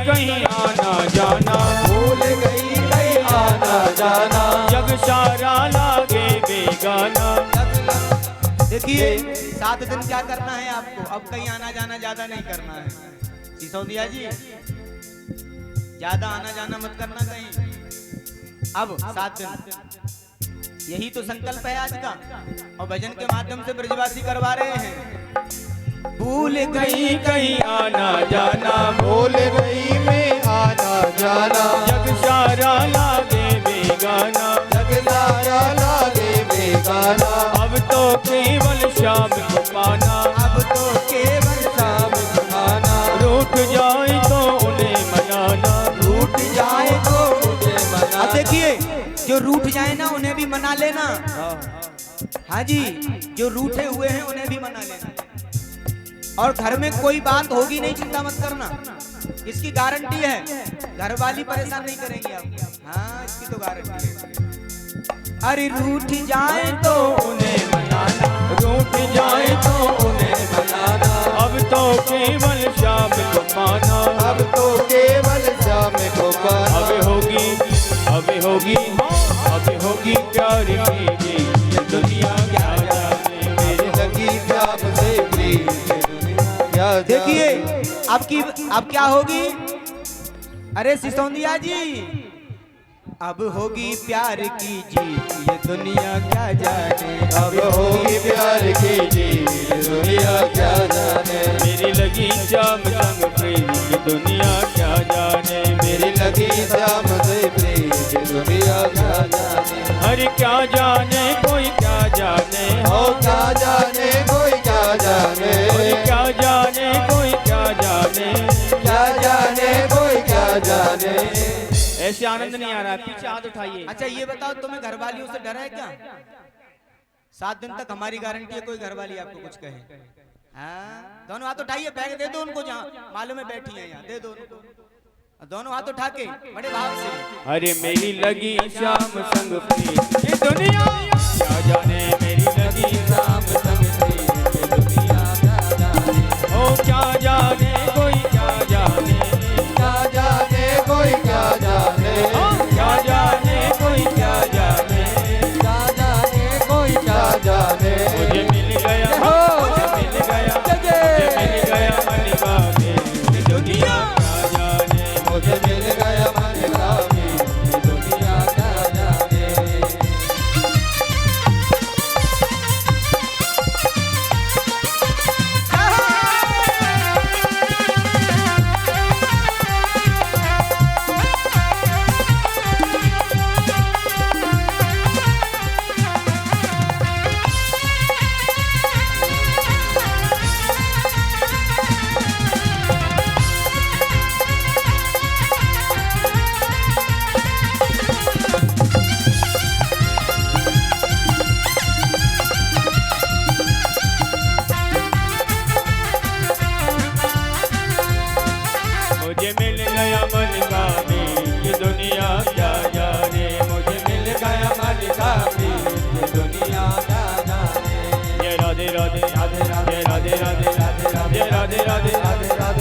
कहीं आना जाना, भूल गई कहीं आना जाना, जग सारा लागे बेगाना। देखिए 7 दिन क्या करना है आपको, अब कहीं आना जाना ज्यादा नहीं करना है। सिसोदिया जी ज्यादा आना जाना मत करना कहीं। अब 7 दिन यही तो संकल्प है आज का, और भजन के माध्यम से ब्रजवासी करवा रहे हैं। भूल गई कहीं आना जाना, भूल गई में आना जाना, जग सारा लागे बेगाना, जग सारा लागे बेगाना। अब तो केवल शाम को पाना, अब तो केवल शाम को पाना। रूठ जाए तो उन्हें मनाना, रूठ जाए तो उन्हें मनाना। अब देखिए जो रूठ जाए ना उन्हें भी मना लेना। हाँ जी, जो रूठे हुए हैं उन्हें भी मना लेना। और घर में कोई बात होगी नहीं, चिंता मत करना, इसकी गारंटी है। घर वाली परेशान नहीं करेंगे आप। हाँ, इसकी तो गारंटी है। अरे रूठ जाए तो उन्हें मनाना, रूठ जाए तो उन्हें मनाना। अब तो केवल शाम को पाना, अब तो केवल शाम को पाना। अब होगी, अब होगी, अब होगी प्यार की देखिए अब क्या होगी। अरे सिसोदिया जी, अब होगी प्यार की जीत, ये दुनिया क्या जाने। अब होगी प्यार की जीत, दुनिया क्या जाने। मेरी लगी शाम संग प्रेम की दुनिया क्या जाने। मेरी लगी शाम से प्रीत, दुनिया क्या जाने। हर क्या जाने कोई क्या जाने। हो क्या जाने कोई क्या जाने। और क्या जाने कोई क्या जाने। क्या जाने कोई क्या जाने। ऐसे आनंद नहीं आ रहा है, पीछे हाथ उठाइए। अच्छा ये बताओ, तुम्हें घरवालियों से डर है क्या? 7 दिन तक हमारी गारंटी है, कोई घरवाली आपको कुछ कहे? हाँ, दोनों हाथ उठाइए, बैग दे दो उनको, जहाँ मालूम है बैठी है यहाँ, दे दो उनको। दोनों हाथ उठा के बड़े भाव से। अरे मेरी लगी शाम संग प्रीत ये दुनिया क्या जाने। मेरी लगी शाम संग प्रीत ये दुनिया क्या जाने। ओ क्या जाने कोई क्या जाने। क्या जाने कोई क्या जाने। क्या जाने कोई क्या जाने। क्या जाने कोई क्या जाने। मुझे मिल गया, मुझे मिल गया, मुझे मिल गया मन का प्रेम ये दुनिया क्या जाने। मुझे मिल गया मन का प्रेम, ये दुनिया क्या जाने। मुझे मिल गया मन का प्रेम ये दुनिया क्या जाने। मुझे मिल गया मन का प्रेम ये दुनिया क्या जाने। जय राधे राधे राधे राधे राधे राधे राधे राधे राधे राधे राधे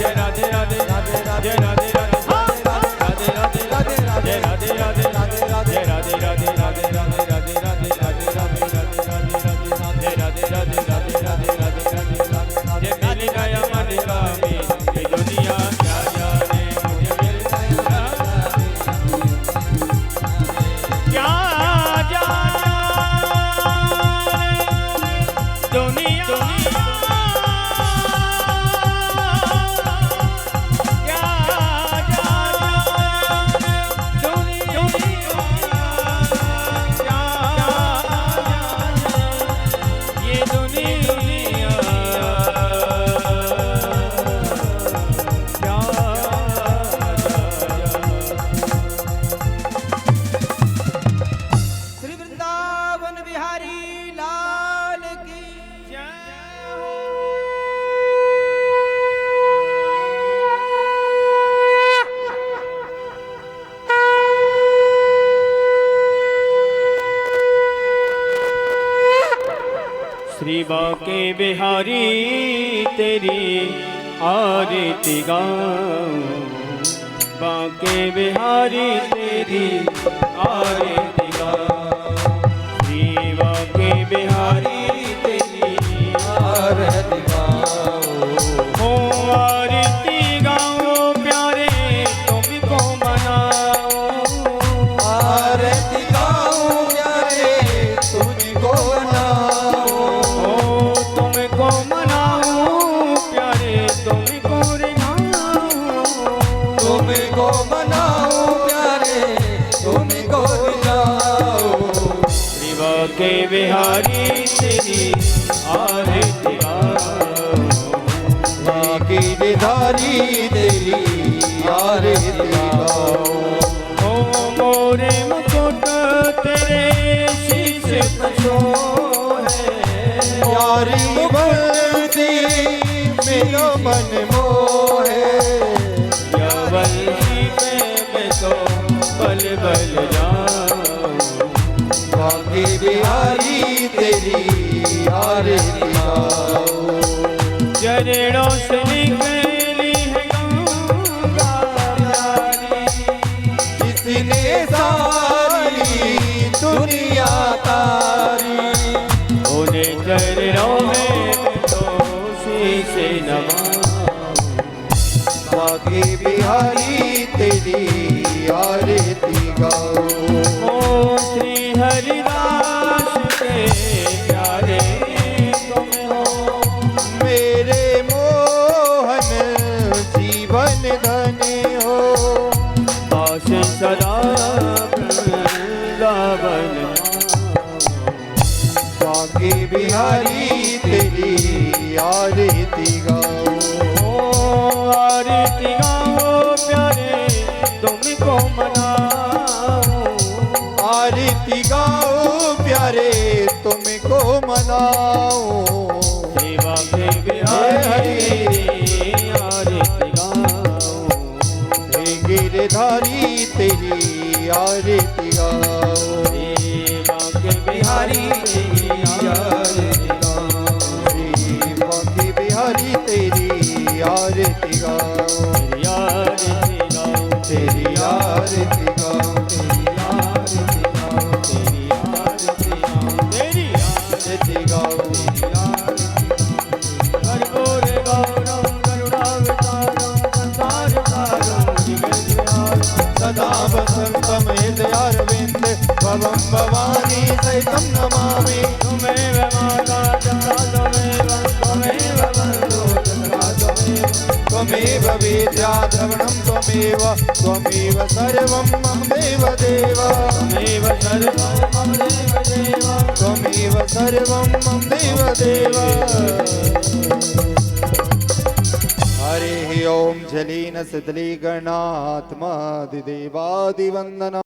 राधे राधे जय राधे राधे राधे राधे राधे जय राधे राधे राधे राधे राधे राधे राधे राधे राधे राधे राधे राधे राधे राधे राधे राधे राधे राधे राधे जय मिल गया मन का प्रेम ये दुनिया क्या जाने। मुझे मिल गया क्या जाने दुनिया क्या जाने दुनिया ये दुनिया क्या श्री वृंदावन बिहारी लाल की श्री बाके बिहारी तेरी आरती गाऊं। बाके बिहारी तेरी आरती गाऊं। श्री बाके बिहारी तेरी आरती गाओ। ओ आरती गाऊं प्यारे तुमको मनाऊं। आरती गाओ प्यारे तुझको मनाओ। ओ तुमको मनाऊं प्यारे तुमको रिझाऊं। तुमको मनाओ प्यारे तुमको रिझाओ। श्री बाके बिहारी तेरी आरती गाऊं। बाकी बिहारी तेरी आरती गाओ। ओ मोरे मुकुट तेरे शीश पर सोहे। यारी बंदी मेरा मन मोहे। यवनी पे मैं तो बल बल जाऊं। बाकी बिहारी तेरी आरती गाओ। चरणों से निकली है गंगा प्यारी। जिसने सारी दुनिया तारी। उन्हें चरणों में तो शीश नवा। बाके बिहारी तेरी आरती गाओ। ओ श्री हरिदास के प्यारे तुम हो, मेरे मोहन जीवन धन हो। दास सदा वृंदावन बाके बिहारी तेरी आरती गाओ। ओ आरती गाओ प्यारे तुमको मनाओ, आरती गाओ प्यारे तुमको मनाओ। सेवा के बिहारी आरती गाओ, हे गिरधारी तेरी आरती गाओ। सेवा के बिहारी आरती गाओ, हे बाके बिहारी तेरी आरती गाओ। तेरी आरती गाओ, तेरी आरती गाओ। तेरी आरती गाओ, तेरी आरती गाओ, तेरी आरती आरती गाओ। कर्पूर गौरम करुणावतारम संसारसारम जगद्विहारम सदा वसंतम हृदयारविंद भवं भवानी सहितं नमामि। त्वमेव माता पिता त्वमेव बन्धु सखा त्वमेव विद्या द्रवणं त्वमेव त्वमेव सर्वं मम देव देव। त्वमेव सर्वं मम देव देव, त्वमेव सर्वं मम देव देव। हरिः ओम जलीन सिद्धली गणात्मादिदेवादिवन्दनम्।